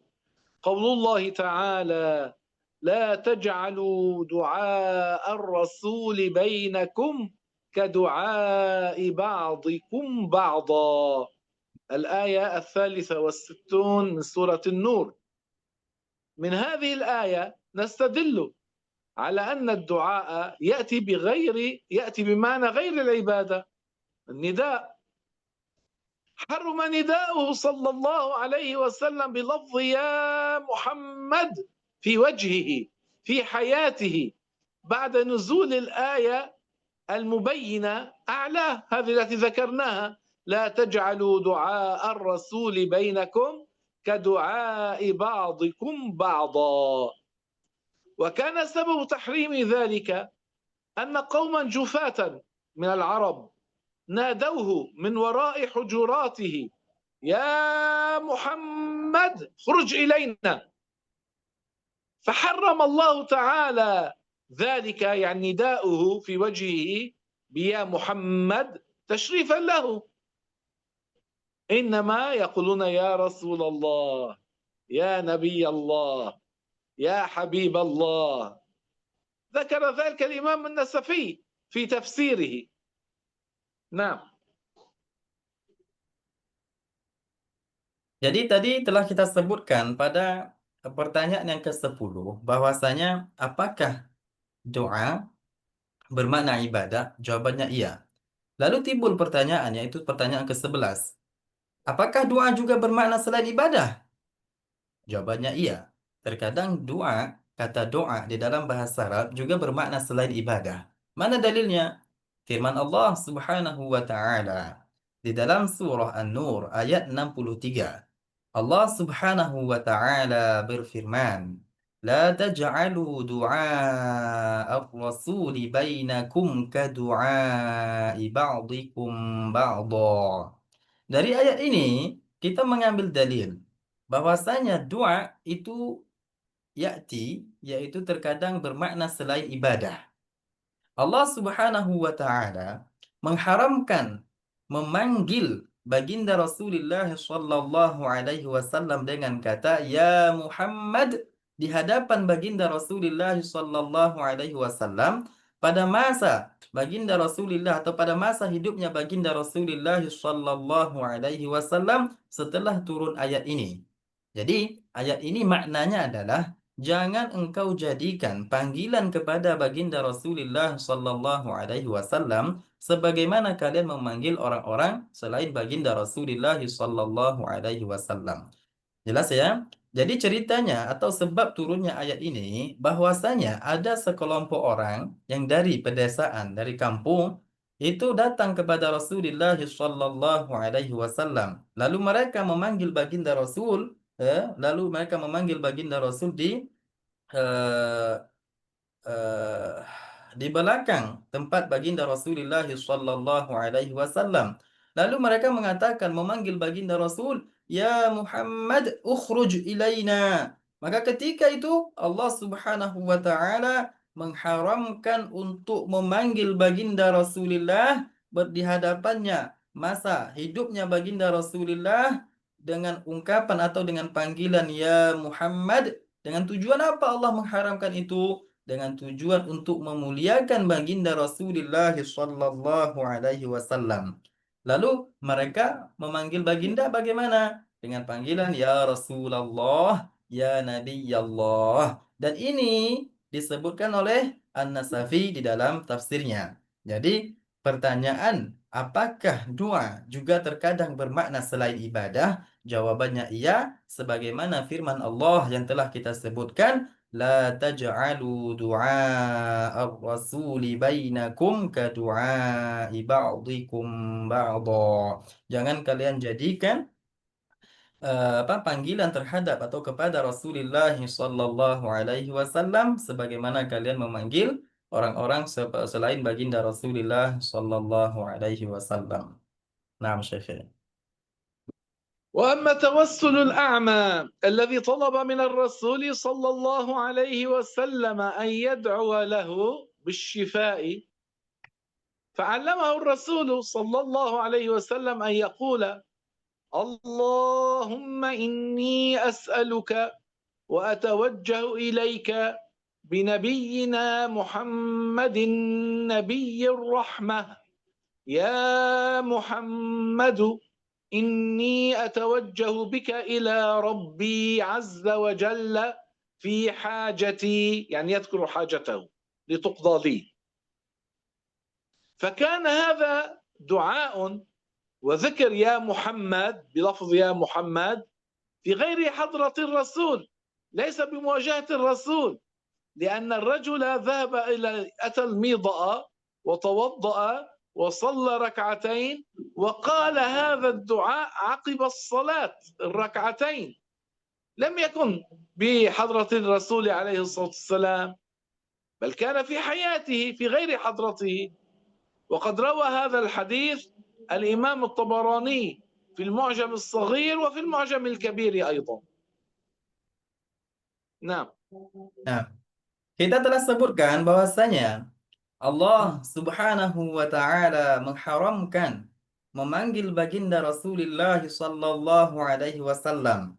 قول الله تعالى: لا تجعلوا دعاء الرسول بينكم كدعاء بعضكم بعضا. الآية 63 من سورة النور. من هذه الآية نستدل على أن الدعاء يأتي بمعنى غير العبادة. النداء حرم نداؤه صلى الله عليه وسلم بلفظ يا محمد في وجهه في حياته بعد نزول الآية المبينة أعلاه، هذه التي ذكرناها: لا تجعلوا دعاء الرسول بينكم كدعاء بعضكم بعضا. وكان سبب تحريم ذلك أن قوما جفاة من العرب نادوه من وراء حجراته: يا محمد خرج إلينا، فحرم الله تعالى ذلك، يعني نداؤه في وجهه بيا محمد تشريفا له. إنما يقولون يا رسول الله، يا نبي الله، يا حبيب الله. ذكر ذلك الإمام النسفي في تفسيره. نعم. Jadi tadi telah kita sebutkan pada pertanyaan yang ke-10 bahwasanya apakah doa bermakna ibadah? Jawabannya iya. Lalu timbul pertanyaan, yaitu pertanyaan ke-11. Apakah doa juga bermakna selain ibadah? Jawabannya iya. Terkadang kata doa di dalam bahasa Arab juga bermakna selain ibadah. Mana dalilnya? Firman Allah Subhanahu wa taala di dalam surah An-Nur ayat 63. Allah Subhanahu wa taala berfirman, "La taj'alu du'a ar-rasuli bainakum ka du'a'i ba'dikum ba'dha." Dari ayat ini kita mengambil dalil bahwasanya doa itu yaitu terkadang bermakna selain ibadah. Allah Subhanahu wa taala mengharamkan memanggil baginda Rasulullah sallallahu alaihi wasallam dengan kata ya Muhammad di hadapan baginda Rasulullah sallallahu alaihi wasallam pada masa baginda Rasulullah atau pada masa hidupnya baginda Rasulullah sallallahu alaihi wasallam setelah turun ayat ini. Jadi, ayat ini maknanya adalah jangan engkau jadikan panggilan kepada baginda Rasulullah sallallahu alaihi wasallam sebagaimana kalian memanggil orang-orang selain baginda Rasulullah sallallahu alaihi wasallam. Jelas ya? Jadi ceritanya atau sebab turunnya ayat ini bahwasanya ada sekelompok orang yang dari pedesaan, dari kampung itu datang kepada Rasulullah sallallahu alaihi wasallam. Lalu mereka memanggil baginda Rasul, di eh, eh, di belakang tempat baginda Rasulullah sallallahu alaihi wasallam. Lalu mereka mengatakan memanggil baginda Rasul, "Ya Muhammad, ukhruj ilaina." Maka ketika itu Allah Subhanahu wa taala mengharamkan untuk memanggil baginda Rasulullah di hadapannya masa hidupnya baginda Rasulullah dengan ungkapan atau dengan panggilan ya Muhammad. Dengan tujuan apa Allah mengharamkan itu? Dengan tujuan untuk memuliakan baginda Rasulullah sallallahu alaihi wasallam. Lalu mereka memanggil baginda bagaimana? Dengan panggilan ya Rasulullah, ya Nabiyallah. Dan ini disebutkan oleh An-Nasafi di dalam tafsirnya. Jadi pertanyaan apakah doa juga terkadang bermakna selain ibadah? Jawabannya iya, sebagaimana firman Allah yang telah kita sebutkan, la taj'alu du'a ar-rasuli bainakum ka du'a'i ba'dikum ba'dha. Jangan kalian jadikan panggilan terhadap atau kepada Rasulullah sallallahu alaihi wasallam sebagaimana kalian memanggil orang-orang selain baginda Rasulullah sallallahu alaihi wasallam. Naam, Syekh. وأما توسل الأعمى الذي طلب من الرسول صلى الله عليه وسلم أن يدعو له بالشفاء، فعلمه الرسول صلى الله عليه وسلم أن يقول اللهم إني أسألك وأتوجه إليك بنبينا محمد نبي الرحمة، يا محمد إني أتوجه بك إلى ربي عز وجل في حاجتي، يعني يذكر حاجته لتقضى لي. فكان هذا دعاء وذكر يا محمد بلفظ يا محمد في غير حضرة الرسول، ليس بمواجهة الرسول، لأن الرجل ذهب أتى الميضأ وتوضأ وصلى ركعتين وقال هذا الدعاء عقب الصلاة الركعتين، لم يكن بحضرة الرسول عليه الصلاة والسلام، بل كان في حياته في غير حضرته. وقد روى هذا الحديث الإمام الطبراني في المعجم الصغير وفي المعجم الكبير أيضا. نعم. Nah, kita telah sebutkan bahwasanya Allah Subhanahu wa taala mengharamkan memanggil baginda Rasulullah sallallahu alaihi wasallam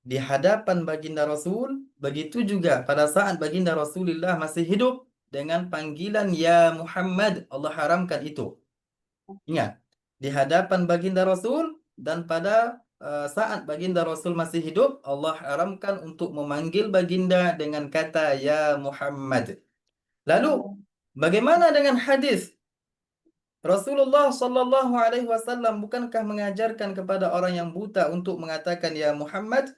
di hadapan baginda Rasul, begitu juga pada saat baginda Rasulullah masih hidup dengan panggilan ya Muhammad. Allah haramkan itu. Ingat, di hadapan baginda Rasul dan pada saat baginda Rasul masih hidup, Allah haramkan untuk memanggil baginda dengan kata ya Muhammad. Lalu, bagaimana dengan hadis Rasulullah Shallallahu Alaihi Wasallam bukankah mengajarkan kepada orang yang buta untuk mengatakan ya Muhammad?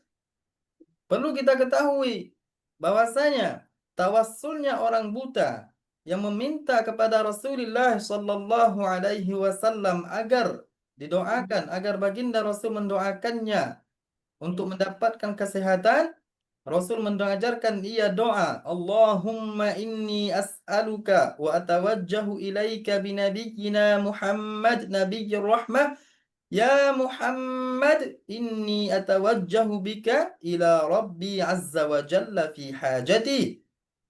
Perlu kita ketahui bahwasanya tawassulnya orang buta yang meminta kepada Rasulullah Shallallahu Alaihi Wasallam agar didoakan, agar baginda Rasul mendoakannya untuk mendapatkan kesehatan. Rasul mengajarkan ia doa, Allahumma inni as'aluka wa atawajjahu ilaika binabiyyina Muhammad nabiyyir rahmah. Ya Muhammad, inni atawajjahu bika ila Rabbi azza wa jalla fi hajati.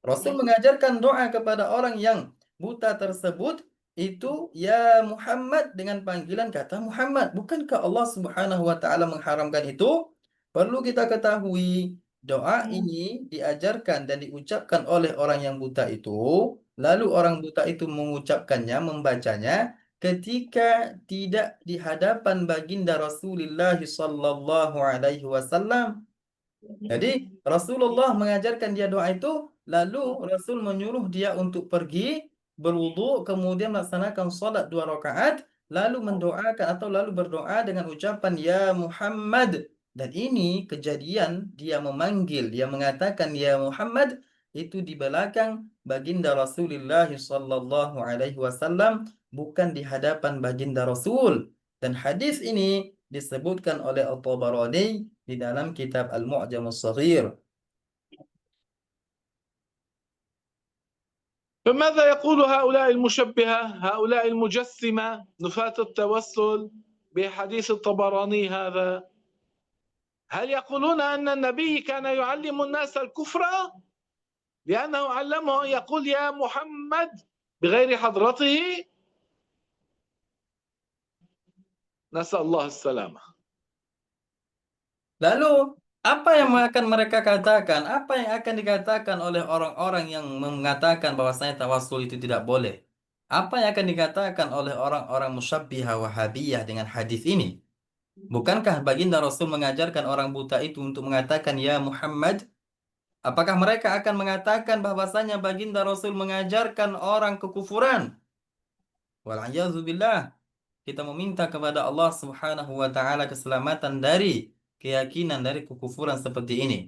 Rasul mengajarkan doa kepada orang yang buta tersebut itu ya Muhammad dengan panggilan kata Muhammad. Bukankah Allah Subhanahu wa taala mengharamkan itu? Perlu kita ketahui doa ini diajarkan dan diucapkan oleh orang yang buta itu, lalu orang buta itu mengucapkannya, membacanya ketika tidak di hadapan baginda Rasulullah sallallahu alaihi wasallam. Jadi Rasulullah mengajarkan dia doa itu, lalu Rasul menyuruh dia untuk pergi berwudu, kemudian melaksanakan salat 2 rakaat, lalu mendoakan atau lalu berdoa dengan ucapan ya Muhammad. Dan ini kejadian dia memanggil, dia mengatakan ya Muhammad itu di belakang baginda Rasulullah sallallahu alaihi wasallam, bukan di hadapan baginda Rasul. Dan hadis ini disebutkan oleh At-Tabarani di dalam kitab Al-Mu'jam As-Saghir. فماذا يقول هؤلاء المشبهة، هؤلاء المجسمة، نفاة التوسل بحديث الطبراني هذا؟ هل يقولون أن النبي كان يعلم الناس الكفر لأنه علمه أن يقول يا محمد بغير حضرته؟ نسأل الله السلامة. Lalu, apa yang akan mereka katakan? Apa yang akan dikatakan oleh orang-orang yang mengatakan bahwasanya tawassul itu tidak boleh? Apa yang akan dikatakan oleh orang-orang musyabbihah wahabiyah dengan hadis ini? Bukankah baginda Rasul mengajarkan orang buta itu untuk mengatakan ya Muhammad? Apakah mereka akan mengatakan bahwasanya baginda Rasul mengajarkan orang kekufuran? Wal'iyadzubillah. Kita meminta kepada Allah Subhanahu wa taala keselamatan dari keyakinan dari kekufuran seperti ini.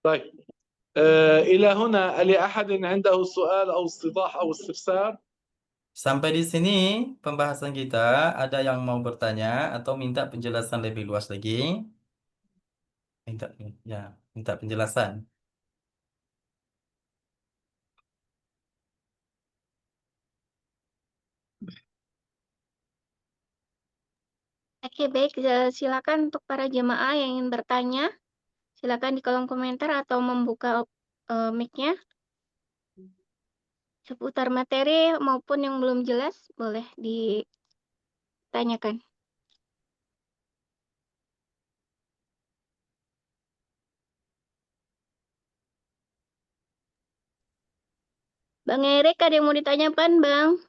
طيب إلى هنا لأحد عنده سؤال أو استيضاح أو استفسار؟ Sampai di sini pembahasan kita. Ada yang mau bertanya atau minta penjelasan lebih luas lagi? Minta ya, minta penjelasan. Oke, baik. Silakan untuk para jemaah yang ingin bertanya, silakan di kolom komentar atau membuka mic-nya. Seputar materi maupun yang belum jelas, boleh ditanyakan. Bang Erik, ada yang mau ditanyakan, Bang?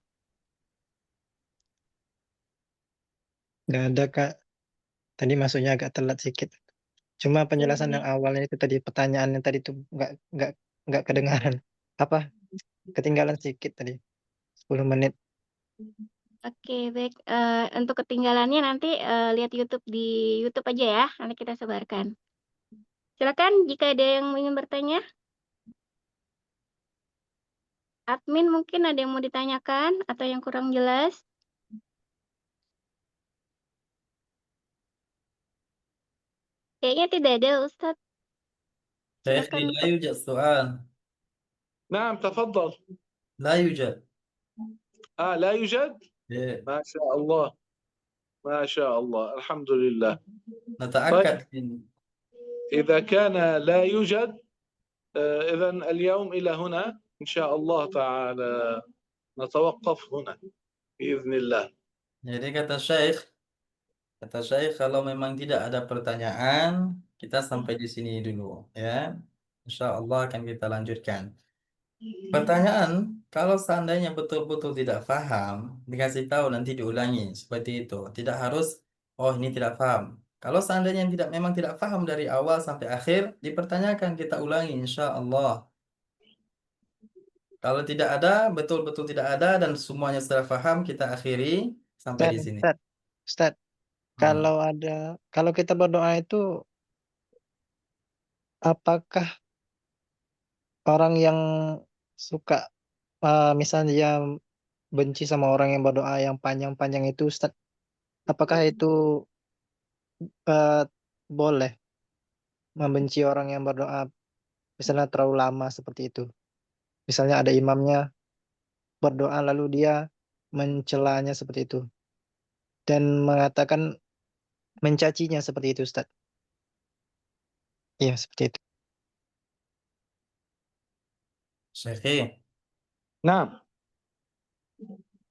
Nggak ada, Kak. Tadi masuknya agak telat sedikit. Cuma penjelasan yang awalnya itu tadi, pertanyaannya tadi itu nggak kedengaran. Apa? Ketinggalan sedikit tadi. 10 menit. Oke, baik. Untuk ketinggalannya nanti lihat di YouTube aja ya. Nanti kita sebarkan. Silakan jika ada yang ingin bertanya. Admin mungkin ada yang mau ditanyakan atau yang kurang jelas. Kayaknya tidak ada, Ustadz. Syekh, Silakan la yujad soal. نعم تفضل. La yujad. لا يوجد؟ Ya, ما شاء الله، ما شاء الله، الحمد لله. nata'akkad min. إذا كان لا يوجد إذا اليوم إلى هنا إن شاء الله تعالى نتوقف هنا بإذن الله. Jadi kata Syekh, Kata Syekh, kalau memang tidak ada pertanyaan, kita sampai di sini dulu ya. Insya Allah akan kita lanjutkan. Pertanyaan, kalau seandainya betul-betul tidak paham, dikasih tahu nanti diulangi seperti itu. Tidak harus, oh ini tidak paham. Kalau seandainya memang tidak paham dari awal sampai akhir, dipertanyakan kita ulangi insya Allah. Kalau tidak ada, betul-betul tidak ada dan semuanya sudah paham, kita akhiri sampai di sini. Ustaz, Hmm. kalau kita berdoa itu, apakah orang yang suka misalnya dia benci sama orang yang berdoa yang panjang-panjang itu, Ustaz, apakah itu boleh membenci orang yang berdoa misalnya terlalu lama seperti itu? Misalnya ada imamnya berdoa lalu dia mencelanya seperti itu dan mengatakan mencacinya seperti itu, Ustaz. Iya, seperti itu. Syekh, نعم.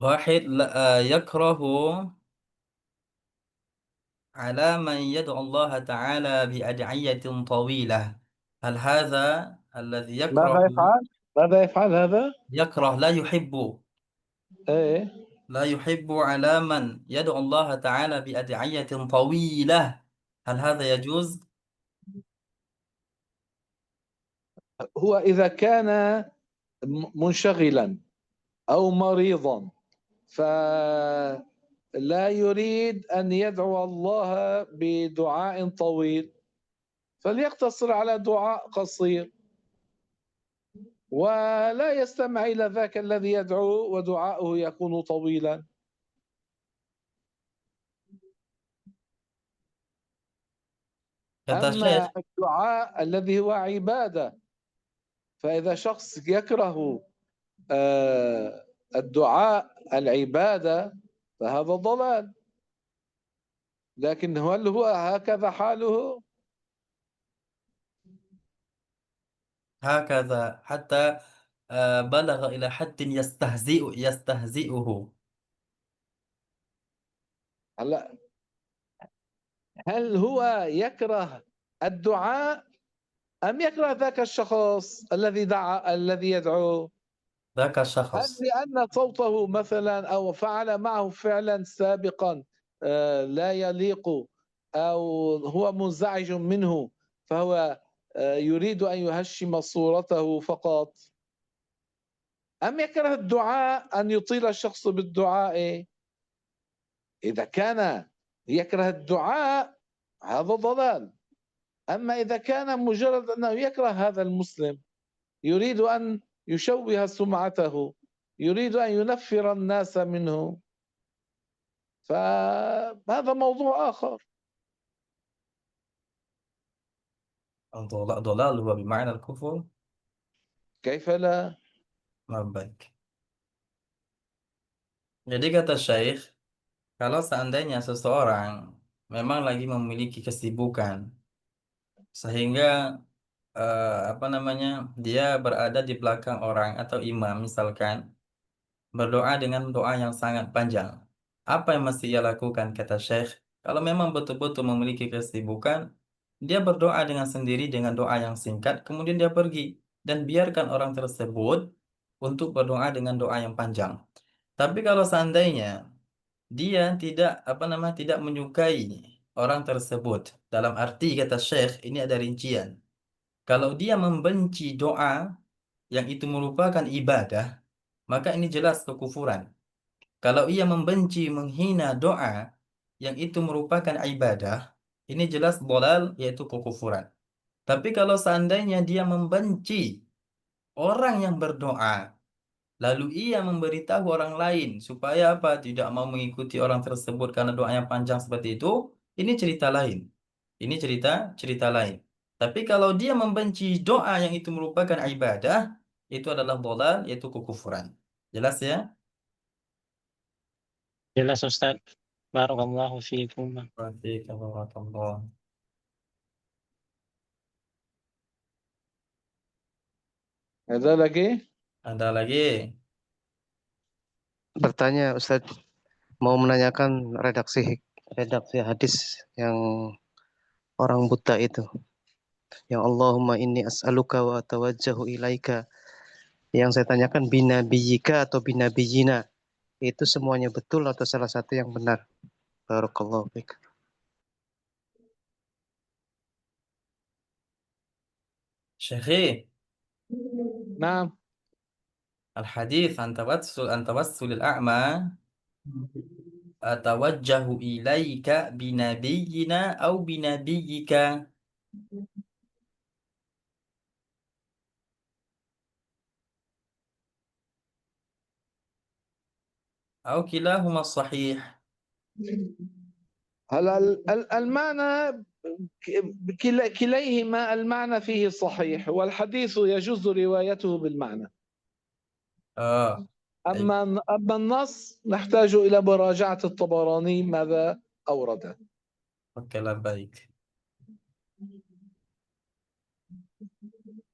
واحد يكره على من يدعو الله تعالى بأدعية طويلة. هل هذا الذي ماذا يفعل؟ ماذا يفعل هذا؟ يكره إيه. لا يحب على من يدعو الله تعالى بأدعية طويلة، هل هذا يجوز؟ هو إذا كان منشغلا أو مريضا فلا يريد أن يدعو الله بدعاء طويل فليقتصر على دعاء قصير ولا يستمع إلى ذاك الذي يدعو ودعاؤه يكون طويلا. Kata أما Syekh, الدعاء الذي هو عبادة فإذا شخص يكره الدعاء العبادة فهذا ضلال. لكن هل هو هكذا حاله؟ هكذا حتى بلغ إلى حد يستهزئه. هلا هل هو يكره الدعاء أم يكره ذاك الشخص الذي دعا الذي يدعو؟ ذاك هل الشخص لأن صوته مثلا أو فعل معه فعلا سابقا لا يليق أو هو منزعج منه فهو يريد أن يهشم صورته فقط، أم يكره الدعاء أن يطيل الشخص بالدعاء؟ إذا كان يكره الدعاء هذا ضلال. أما إذا كان مجرد أنه يكره هذا المسلم يريد أن يشوه سمعته، يريد أن ينفر الناس منه، فهذا موضوع آخر. ضلال هو بمعنى الكفر. كيف لا؟ Baik. Jadi kata Syekh, kalau seandainya seseorang memang lagi memiliki kesibukan sehingga apa namanya dia berada di belakang orang atau imam misalkan berdoa dengan doa yang sangat panjang, apa yang mesti ia lakukan kata Syekh? Kalau memang betul-betul memiliki kesibukan, dia berdoa dengan sendiri dengan doa yang singkat kemudian dia pergi dan biarkan orang tersebut untuk berdoa dengan doa yang panjang. Tapi kalau seandainya dia tidak apa namanya tidak menyukai orang tersebut, dalam arti kata Syekh ini ada rincian. Kalau dia membenci doa yang itu merupakan ibadah, maka ini jelas kekufuran. Kalau ia membenci, menghina doa yang itu merupakan ibadah, ini jelas bolal yaitu kekufuran. Tapi kalau seandainya dia membenci orang yang berdoa, lalu ia memberitahu orang lain supaya apa? Tidak mau mengikuti orang tersebut karena doanya panjang seperti itu, ini cerita lain. Ini cerita lain. Tapi kalau dia membenci doa yang itu merupakan ibadah, itu adalah dhalal, yaitu kekufuran. Jelas ya? Jelas, Ustaz. Barakallahu fiikum. Waalaikumsalam. هذا lagi? Ada lagi? Bertanya Ustadz, mau menanyakan redaksi redaksi hadis yang orang buta itu. Ya Allahumma inni as'aluka wa atawajjahu ilaika. Yang saya tanyakan binabiyika atau binabiyina. Itu semuanya betul atau salah satu yang benar? Barakallahu fiik. Syekhi, نعم الحديث عن توسل الأعمى أتوجه إليك بنبينا أو بنبيك. أو كلاهما الصحيح. هلا المعنى كليهما المعنى فيه صحيح، والحديث يجوز روايته بالمعنى. أما النص نحتاج إلى مراجعة الطبراني ماذا أورد. Oke lah, baik.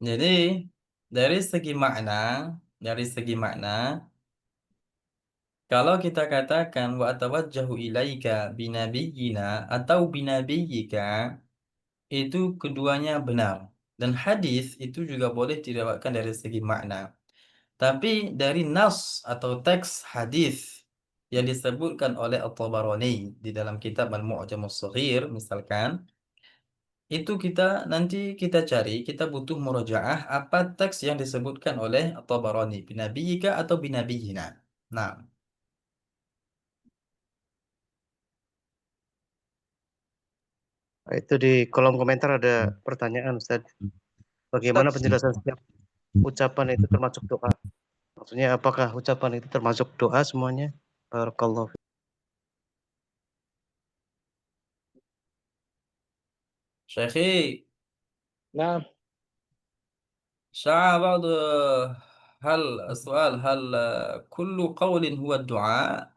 Jadi dari segi makna, kalau kita katakan wa atawajjahu ilaika binabiyyina atau binabiyyika, itu keduanya benar. Dan hadis itu juga boleh diriwayatkan dari segi makna. Tapi dari nas atau teks hadis yang disebutkan oleh At-Tabarani di dalam kitab Al-Mu'jamus Shaghir misalkan, itu nanti kita cari, kita butuh murojaah apa teks yang disebutkan oleh At-Tabarani, binabiyika atau binabiyina. Nah, Itu di kolom komentar ada pertanyaan, Ustaz. Bagaimana penjelasan setiap ucapan itu termasuk doa? Maksudnya apakah ucapan itu termasuk doa semuanya? Barakallahu fiik. Syekhi, نعم شاع بعض السؤال هل كل قول هو الدعاء؟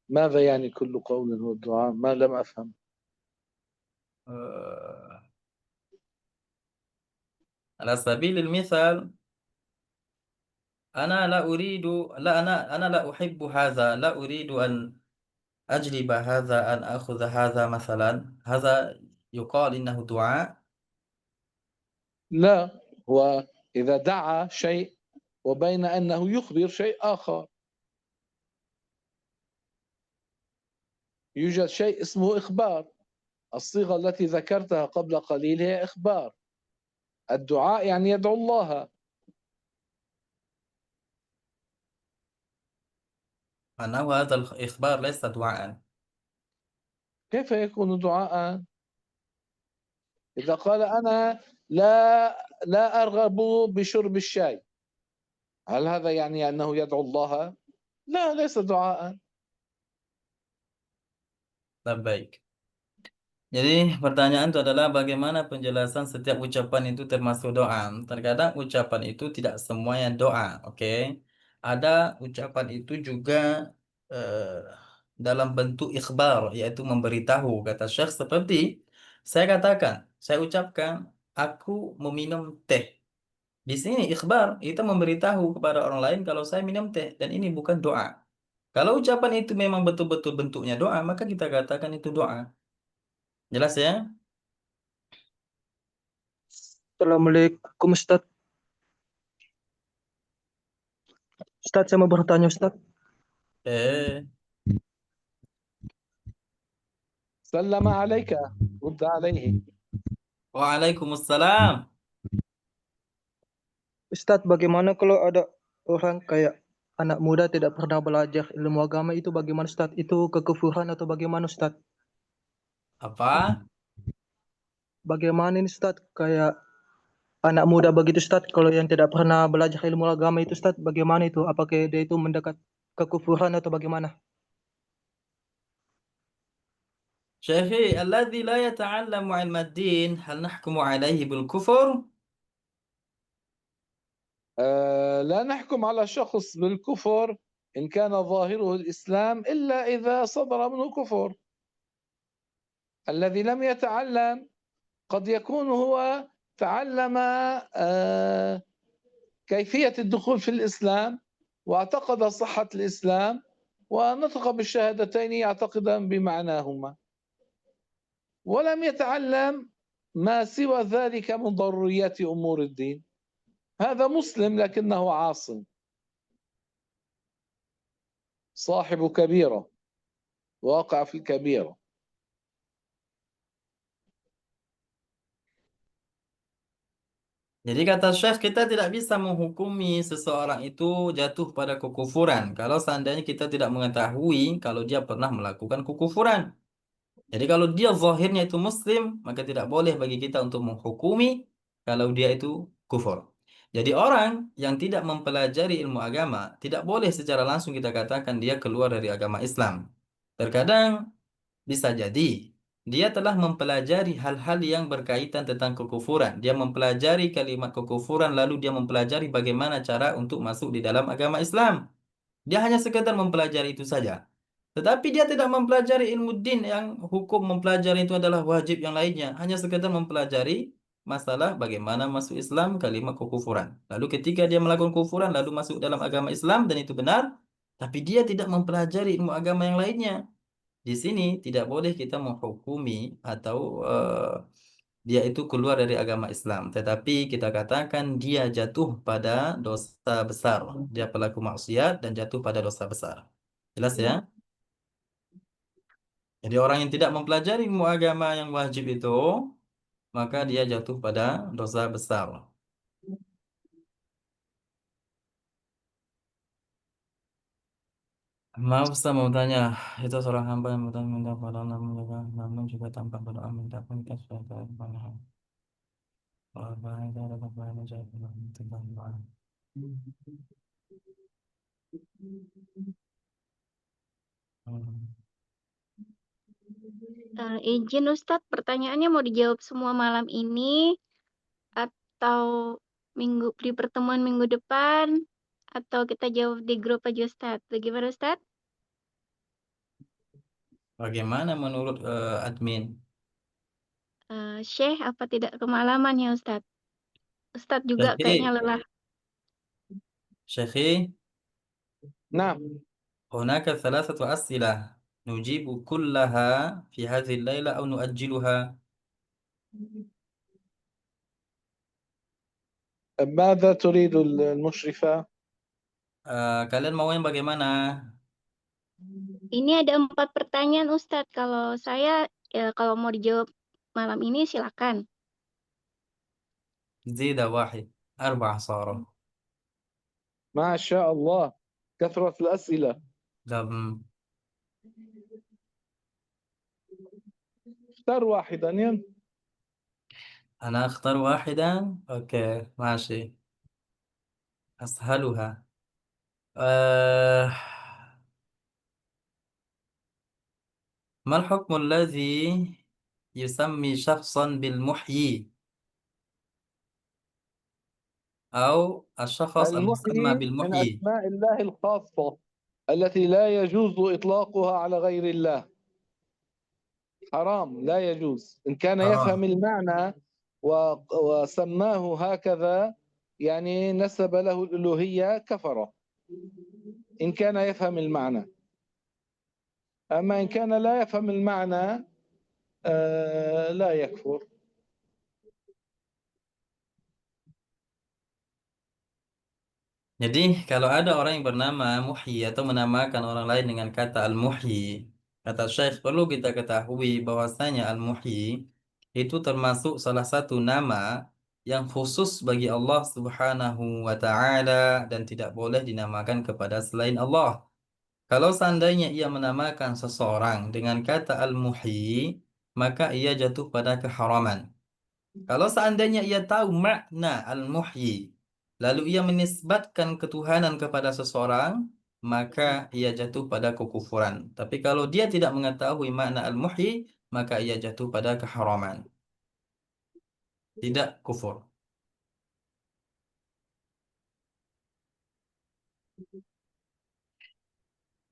ماذا يعني كل قول هو الدعاء؟ ما لم أفهم. على سبيل المثال أنا لا أريد لا أنا لا أحب هذا، لا أريد أن أجلب هذا، أن أخذ هذا مثلا، هذا يقال إنه دعاء؟ لا، هو إذا دعا شيء وبين أنه يخبر شيء آخر. يوجد شيء اسمه إخبار. الصيغة التي ذكرتها قبل قليل هي إخبار. الدعاء يعني يدعو الله. أنه هذا الإخبار ليس دعاء. كيف يكون دعاء؟ إذا قال أنا لا أرغب بشرب الشاي، هل هذا يعني أنه يدعو الله؟ لا، ليس دعاء. Baik. Jadi pertanyaan itu adalah bagaimana penjelasan setiap ucapan itu termasuk doa. Terkadang ucapan itu tidak semuanya doa, oke? Ada ucapan itu juga dalam bentuk ikhbar, yaitu memberitahu. Kata Syekh seperti saya katakan, saya ucapkan, aku meminum teh. Di sini ikhbar, itu memberitahu kepada orang lain kalau saya minum teh, dan ini bukan doa. Kalau ucapan itu memang betul-betul bentuknya doa, maka kita katakan itu doa. Jelas ya? Assalamualaikum Ustaz. Ustaz, saya mau bertanya Ustaz. سلم عليك، رد عليه. Waalaikumsalam. Ustaz, bagaimana kalau ada orang kayak anak muda tidak pernah belajar ilmu agama, itu bagaimana Ustaz? Itu kekufuran atau bagaimana Ustaz? Apa? Bagaimana ini Ustaz? Kayak anak muda begitu Ustaz, kalau yang tidak pernah belajar ilmu agama itu Ustaz, bagaimana itu? Apakah dia itu mendekat kekufuran atau bagaimana? Syekhi, alladhi la yata'allamu ilma ad-din, hal nahkumu alaihi bil kufur? لا نحكم على شخص بالكفر إن كان ظاهره الإسلام إلا إذا صدر منه كفر. الذي لم يتعلم قد يكون هو تعلم كيفية الدخول في الإسلام واعتقد صحة الإسلام ونطق بالشهادتين يعتقدا بمعناهما، ولم يتعلم ما سوى ذلك من ضروريات أمور الدين. هذا مسلم لكنه عاص، صاحب كبيرة، واقع في الكبيرة. Jadi kata Syekh, kita tidak bisa menghukumi seseorang itu jatuh pada kekufuran kalau seandainya kita tidak mengetahui kalau dia pernah melakukan kekufuran. Jadi kalau dia zahirnya itu muslim, maka tidak boleh bagi kita untuk menghukumi kalau dia itu kufur. Jadi orang yang tidak mempelajari ilmu agama, tidak boleh secara langsung kita katakan dia keluar dari agama Islam. Terkadang bisa jadi dia telah mempelajari hal-hal yang berkaitan tentang kekufuran. Dia mempelajari kalimat kekufuran, lalu dia mempelajari bagaimana cara untuk masuk di dalam agama Islam. Dia hanya sekedar mempelajari itu saja. Tetapi dia tidak mempelajari ilmu din yang hukum mempelajari itu adalah wajib yang lainnya. Hanya sekedar mempelajari masalah bagaimana masuk Islam, kalimat kekufuran. Lalu ketika dia melakukan kekufuran, lalu masuk dalam agama Islam dan itu benar, tapi dia tidak mempelajari ilmu agama yang lainnya. Di sini tidak boleh kita menghukumi atau dia itu keluar dari agama Islam. Tetapi kita katakan dia jatuh pada dosa besar. Dia pelaku maksiat dan jatuh pada dosa besar. Jelas ya? Jadi orang yang tidak mempelajari ilmu agama yang wajib itu, maka dia jatuh pada dosa besar. Maaf Ustaz, mau tanya, itu seorang hamba yang bertanya minta pada Allah menjaga, namun juga tanpa berdoa minta pun kita sudah tahu pada Allah itu ada kepada saya tentang doa. Izin Ustadz, pertanyaannya mau dijawab semua malam ini atau di pertemuan minggu depan, atau kita jawab di grup aja Ustadz? Bagaimana Ustadz? Bagaimana menurut admin? Syekh apa tidak kemalaman ya Ustadz? Ustadz juga kayaknya lelah. Syekhi, نعم. هناك ثلاثة أسئلة نجيب كلها في هذه الليلة أو نؤجلها. ماذا تريد المشرفة؟ Kalian mau yang bagaimana? Ini ada 4 pertanyaan Ustadz. Kalau saya, kalau mau dijawab malam ini silakan. زيد واحد 4 صاروا. ما شاء الله، كثرة الأسئلة. اختار واحدا يلا. أنا أختار واحدا. أوكي ماشي. أسهلها. ما الحكم الذي يسمي شخصا بالمحيي أو الشخص المسمى المحيي من بالمحيي؟ أسماء الله الخاصة التي لا يجوز إطلاقها على غير الله. حرام، لا يجوز. إن كان يفهم المعنى وسماه هكذا يعني نسب له الألوهية كفر، إن كان يفهم المعنى. أما إن كان لا يفهم المعنى لا يكفر. Jadi kalau ada orang yang bernama Muhyi atau menamakan orang lain dengan kata Al-Muhyi, kata Syekh, perlu kita ketahui bahwasanya Al-Muhyi itu termasuk salah satu nama yang khusus bagi Allah Subhanahu wa taala dan tidak boleh dinamakan kepada selain Allah. Kalau seandainya ia menamakan seseorang dengan kata Al-Muhyi, maka ia jatuh pada keharaman. Kalau seandainya ia tahu makna Al-Muhyi, lalu ia menisbatkan ketuhanan kepada seseorang, maka ia jatuh pada kekufuran. Tapi kalau dia tidak mengetahui makna Al-Muhyi, maka ia jatuh pada keharaman. Tidak kufur.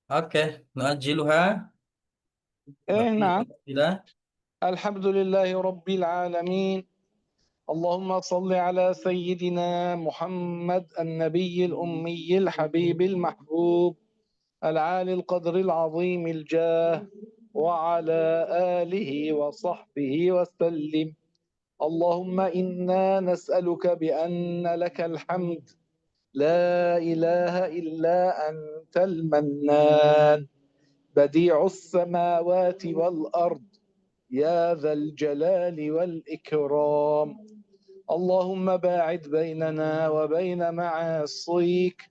Oke, nu'ajjiluha. نعم. Tidak. الحمد لله رب العالمين. اللهم صل على سيدنا محمد النبي الأمي الحبيب المحبوب العالي القدر العظيم الجاه، وعلى آله وصحبه وسلم. اللهم إنا نسألك بأن لك الحمد، لا إله إلا أنت المنان، بديع السماوات والأرض، يا ذا الجلال والإكرام. اللهم باعد بيننا وبين معاصيك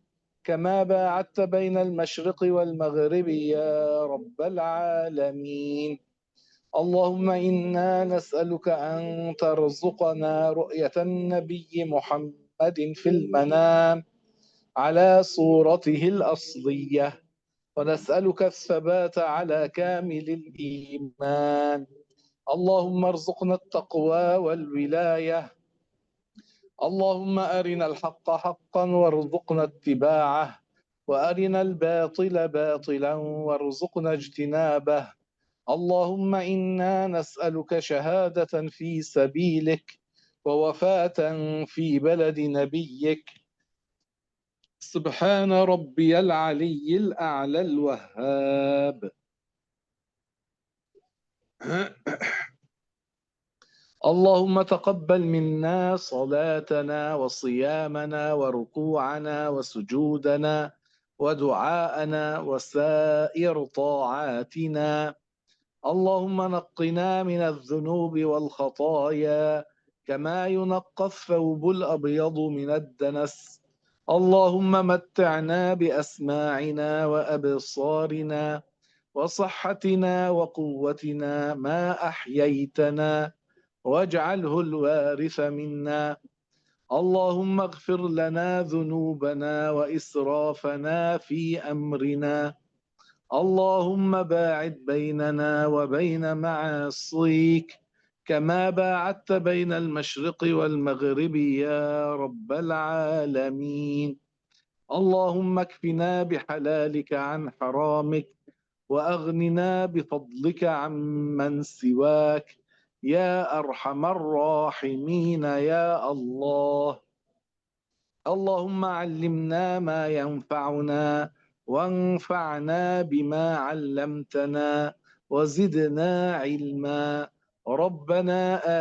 كما باعدت بين المشرق والمغرب يا رب العالمين. اللهم إنا نسألك أن ترزقنا رؤية النبي محمد في المنام على صورته الأصلية، ونسألك الثبات على كامل الإيمان. اللهم ارزقنا التقوى والولاية. اللهم أرنا الحق حقا وارزقنا اتباعه، وأرنا الباطل باطلا وارزقنا اجتنابه. اللهم إنا نسألك شهادة في سبيلك، ووفاة في بلد نبيك. سبحان ربي العلي الأعلى الوهاب. اللهم تقبل منا صلاتنا وصيامنا وركوعنا وسجودنا ودعاءنا وسائر طاعاتنا. اللهم نقنا من الذنوب والخطايا كما ينقى الثوب الأبيض من الدنس. اللهم متعنا بأسماعنا وأبصارنا وصحتنا وقوتنا ما أحييتنا، واجعله الوارث منا. اللهم اغفر لنا ذنوبنا وإسرافنا في أمرنا. اللهم باعد بيننا وبين معاصيك كما باعدت بين المشرق والمغرب يا رب العالمين. اللهم اكفنا بحلالك عن حرامك، وأغننا بفضلك عمن سواك يا أرحم الراحمين يا الله. اللهم علمنا ما ينفعنا، وانفعنا بما علمتنا، وزدنا علما. ربنا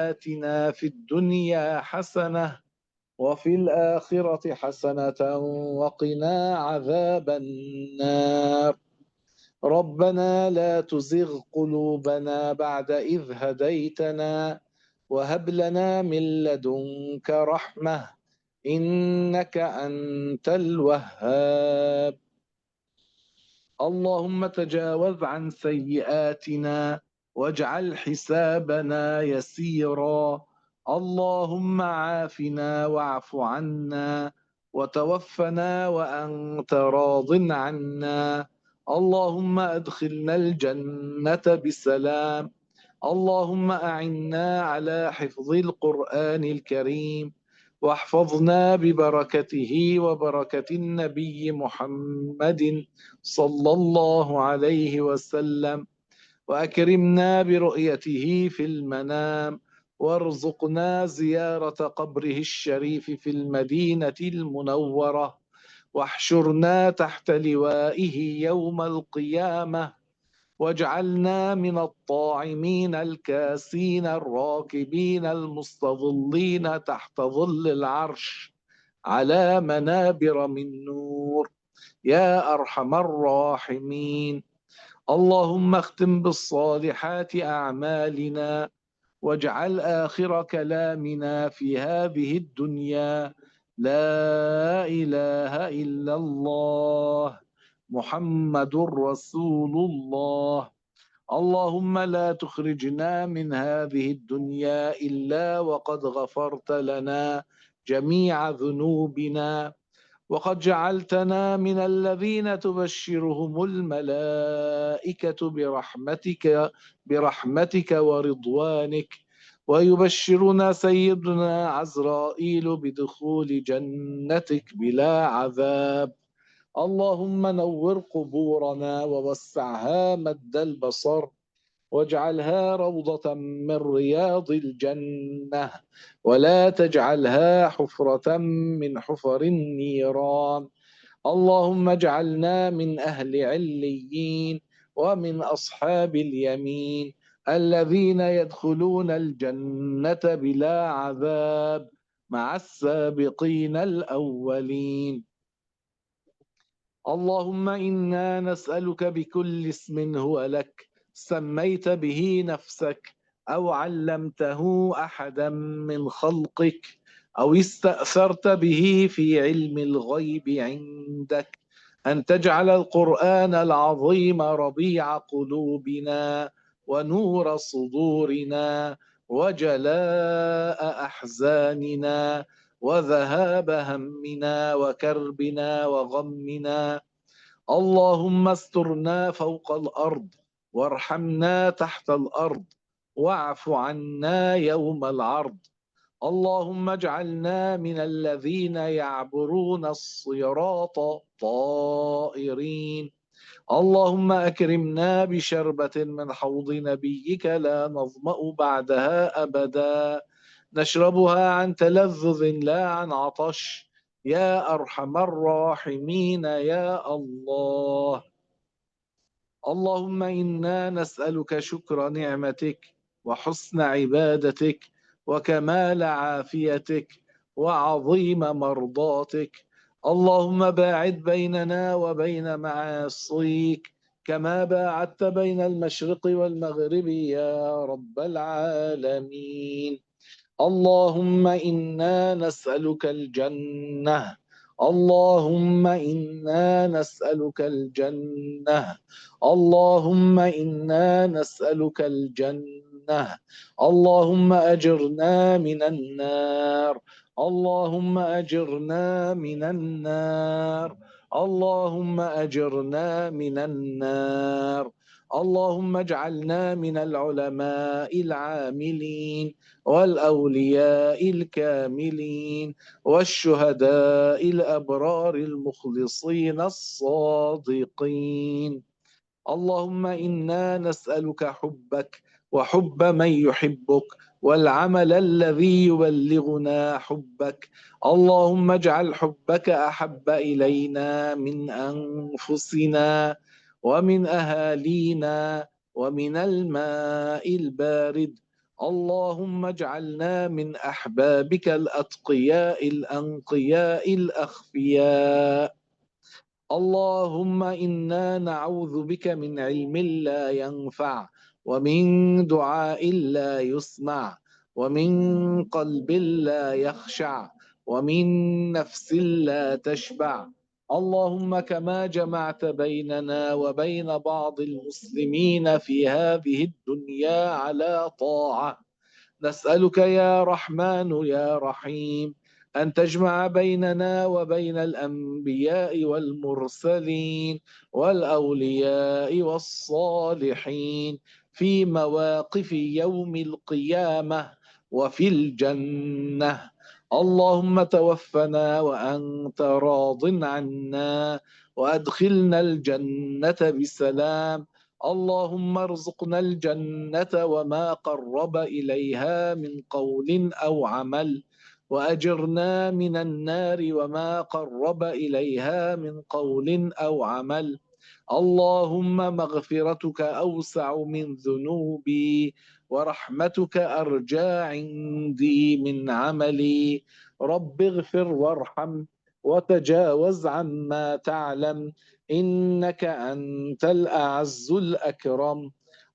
آتنا في الدنيا حسنة، وفي الآخرة حسنة، وقنا عذاب النار. ربنا لا تزغ قلوبنا بعد إذ هديتنا، وهب لنا من لدنك رحمة إنك أنت الوهاب. اللهم تجاوز عن سيئاتنا واجعل حسابنا يسيرا. اللهم عافنا واعف عنا، وتوفنا وأنت راض عنا. اللهم أدخلنا الجنة بسلام. اللهم أعنا على حفظ القرآن الكريم، واحفظنا ببركته وبركة النبي محمد صلى الله عليه وسلم، وأكرمنا برؤيته في المنام، وارزقنا زيارة قبره الشريف في المدينة المنورة، واحشرنا تحت لوائه يوم القيامة، واجعلنا من الطاعمين الكاسين الراكبين المستظلين تحت ظل العرش على منابر من نور يا أرحم الراحمين. اللهم اختم بالصالحات أعمالنا، واجعل آخر كلامنا في هذه الدنيا لا إله إلا الله محمد رسول الله. اللهم لا تخرجنا من هذه الدنيا إلا وقد غفرت لنا جميع ذنوبنا، وقد جعلتنا من الذين تبشرهم الملائكة برحمتك ورضوانك، ويبشرنا سيدنا عزرائيل بدخول جنتك بلا عذاب. اللهم نور قبورنا ووسعها مد البصر، واجعلها روضة من رياض الجنة، ولا تجعلها حفرة من حفر النيران. اللهم اجعلنا من أهل عليين ومن أصحاب اليمين الذين يدخلون الجنة بلا عذاب مع السابقين الأولين. اللهم إنا نسألك بكل اسم هو لك سميت به نفسك أو علمته أحدا من خلقك أو استأثرت به في علم الغيب عندك أن تجعل القرآن العظيم ربيع قلوبنا ونور صدورنا وجلاء أحزاننا وذهاب همنا وكربنا وغمنا. اللهم استرنا فوق الأرض وارحمنا تحت الأرض واعف عنا يوم العرض. اللهم اجعلنا من الذين يعبرون الصراط طائرين. اللهم أكرمنا بشربة من حوض نبيك لا نظمأ بعدها أبدا نشربها عن تلذذ لا عن عطش يا أرحم الراحمين يا الله. اللهم إنا نسألك شكر نعمتك وحسن عبادتك وكمال عافيتك وعظيم مرضاتك. اللهم باعد بيننا وبين معاصيك كما باعدت بين المشرق والمغرب يا رب العالمين. اللهم إنا نسألك الجنة. اللهم إنا نسألك الجنة. اللهم إنا نسألك الجنة. اللهم أجرنا من النار. اللهم أجرنا من النار. اللهم أجرنا من النار. اللهم اجعلنا من العلماء العاملين والأولياء الكاملين والشهداء الأبرار المخلصين الصادقين. اللهم إنا نسألك حبك وحب من يحبك والعمل الذي يبلغنا حبك. اللهم اجعل حبك أحب إلينا من أنفسنا ومن أهالينا ومن الماء البارد. اللهم اجعلنا من أحبابك الأتقياء الأنقياء الأخفياء. اللهم إنا نعوذ بك من علم لا ينفع ومن دعاء لا يسمع ومن قلب لا يخشع ومن نفس لا تشبع. اللهم كما جمعت بيننا وبين بعض المسلمين في هذه الدنيا على طاعة نسألك يا رحمن يا رحيم أن تجمع بيننا وبين الأنبياء والمرسلين والأولياء والصالحين في مواقف يوم القيامة وفي الجنة. اللهم توفنا وأنت راض عنا وأدخلنا الجنة بسلام. اللهم ارزقنا الجنة وما قرب إليها من قول أو عمل وأجرنا من النار وما قرب إليها من قول أو عمل. اللهم مغفرتك أوسع من ذنوبي ورحمتك أرجى عندي من عملي. رب اغفر وارحم وتجاوز عما تعلم إنك أنت الأعز الأكرم.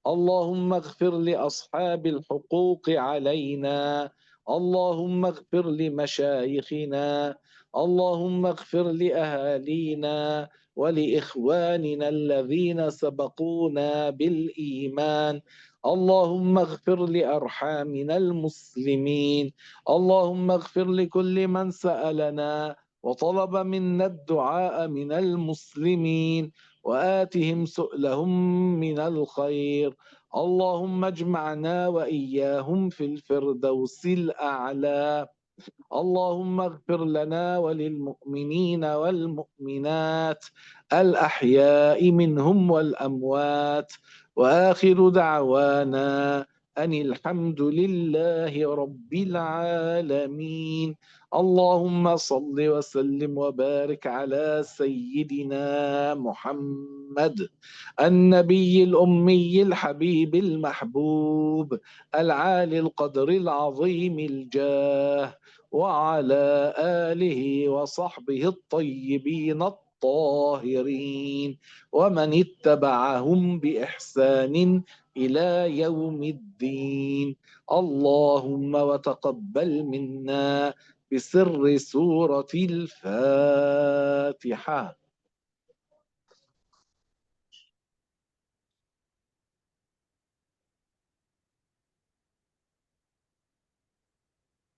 اللهم اغفر لأصحاب الحقوق علينا. اللهم اغفر لمشايخنا. اللهم اغفر لأهالينا ولإخواننا الذين سبقونا بالإيمان. اللهم اغفر لأرحامنا المسلمين. اللهم اغفر لكل من سألنا وطلب منا الدعاء من المسلمين وآتهم سؤلهم من الخير. اللهم اجمعنا وإياهم في الفردوس الأعلى. اللهم اغفر لنا وللمؤمنين والمؤمنات الأحياء منهم والأموات. وآخر دعوانا أن الحمد لله رب العالمين. اللهم صل وسلم وبارك على سيدنا محمد النبي الأمي الحبيب المحبوب العالي القدر العظيم الجاه، وعلى آله وصحبه الطيبين الطاهرين، ومن اتبعهم بإحسان إلى يوم الدين. اللهم وتقبل منا بسر سورة الفاتحة.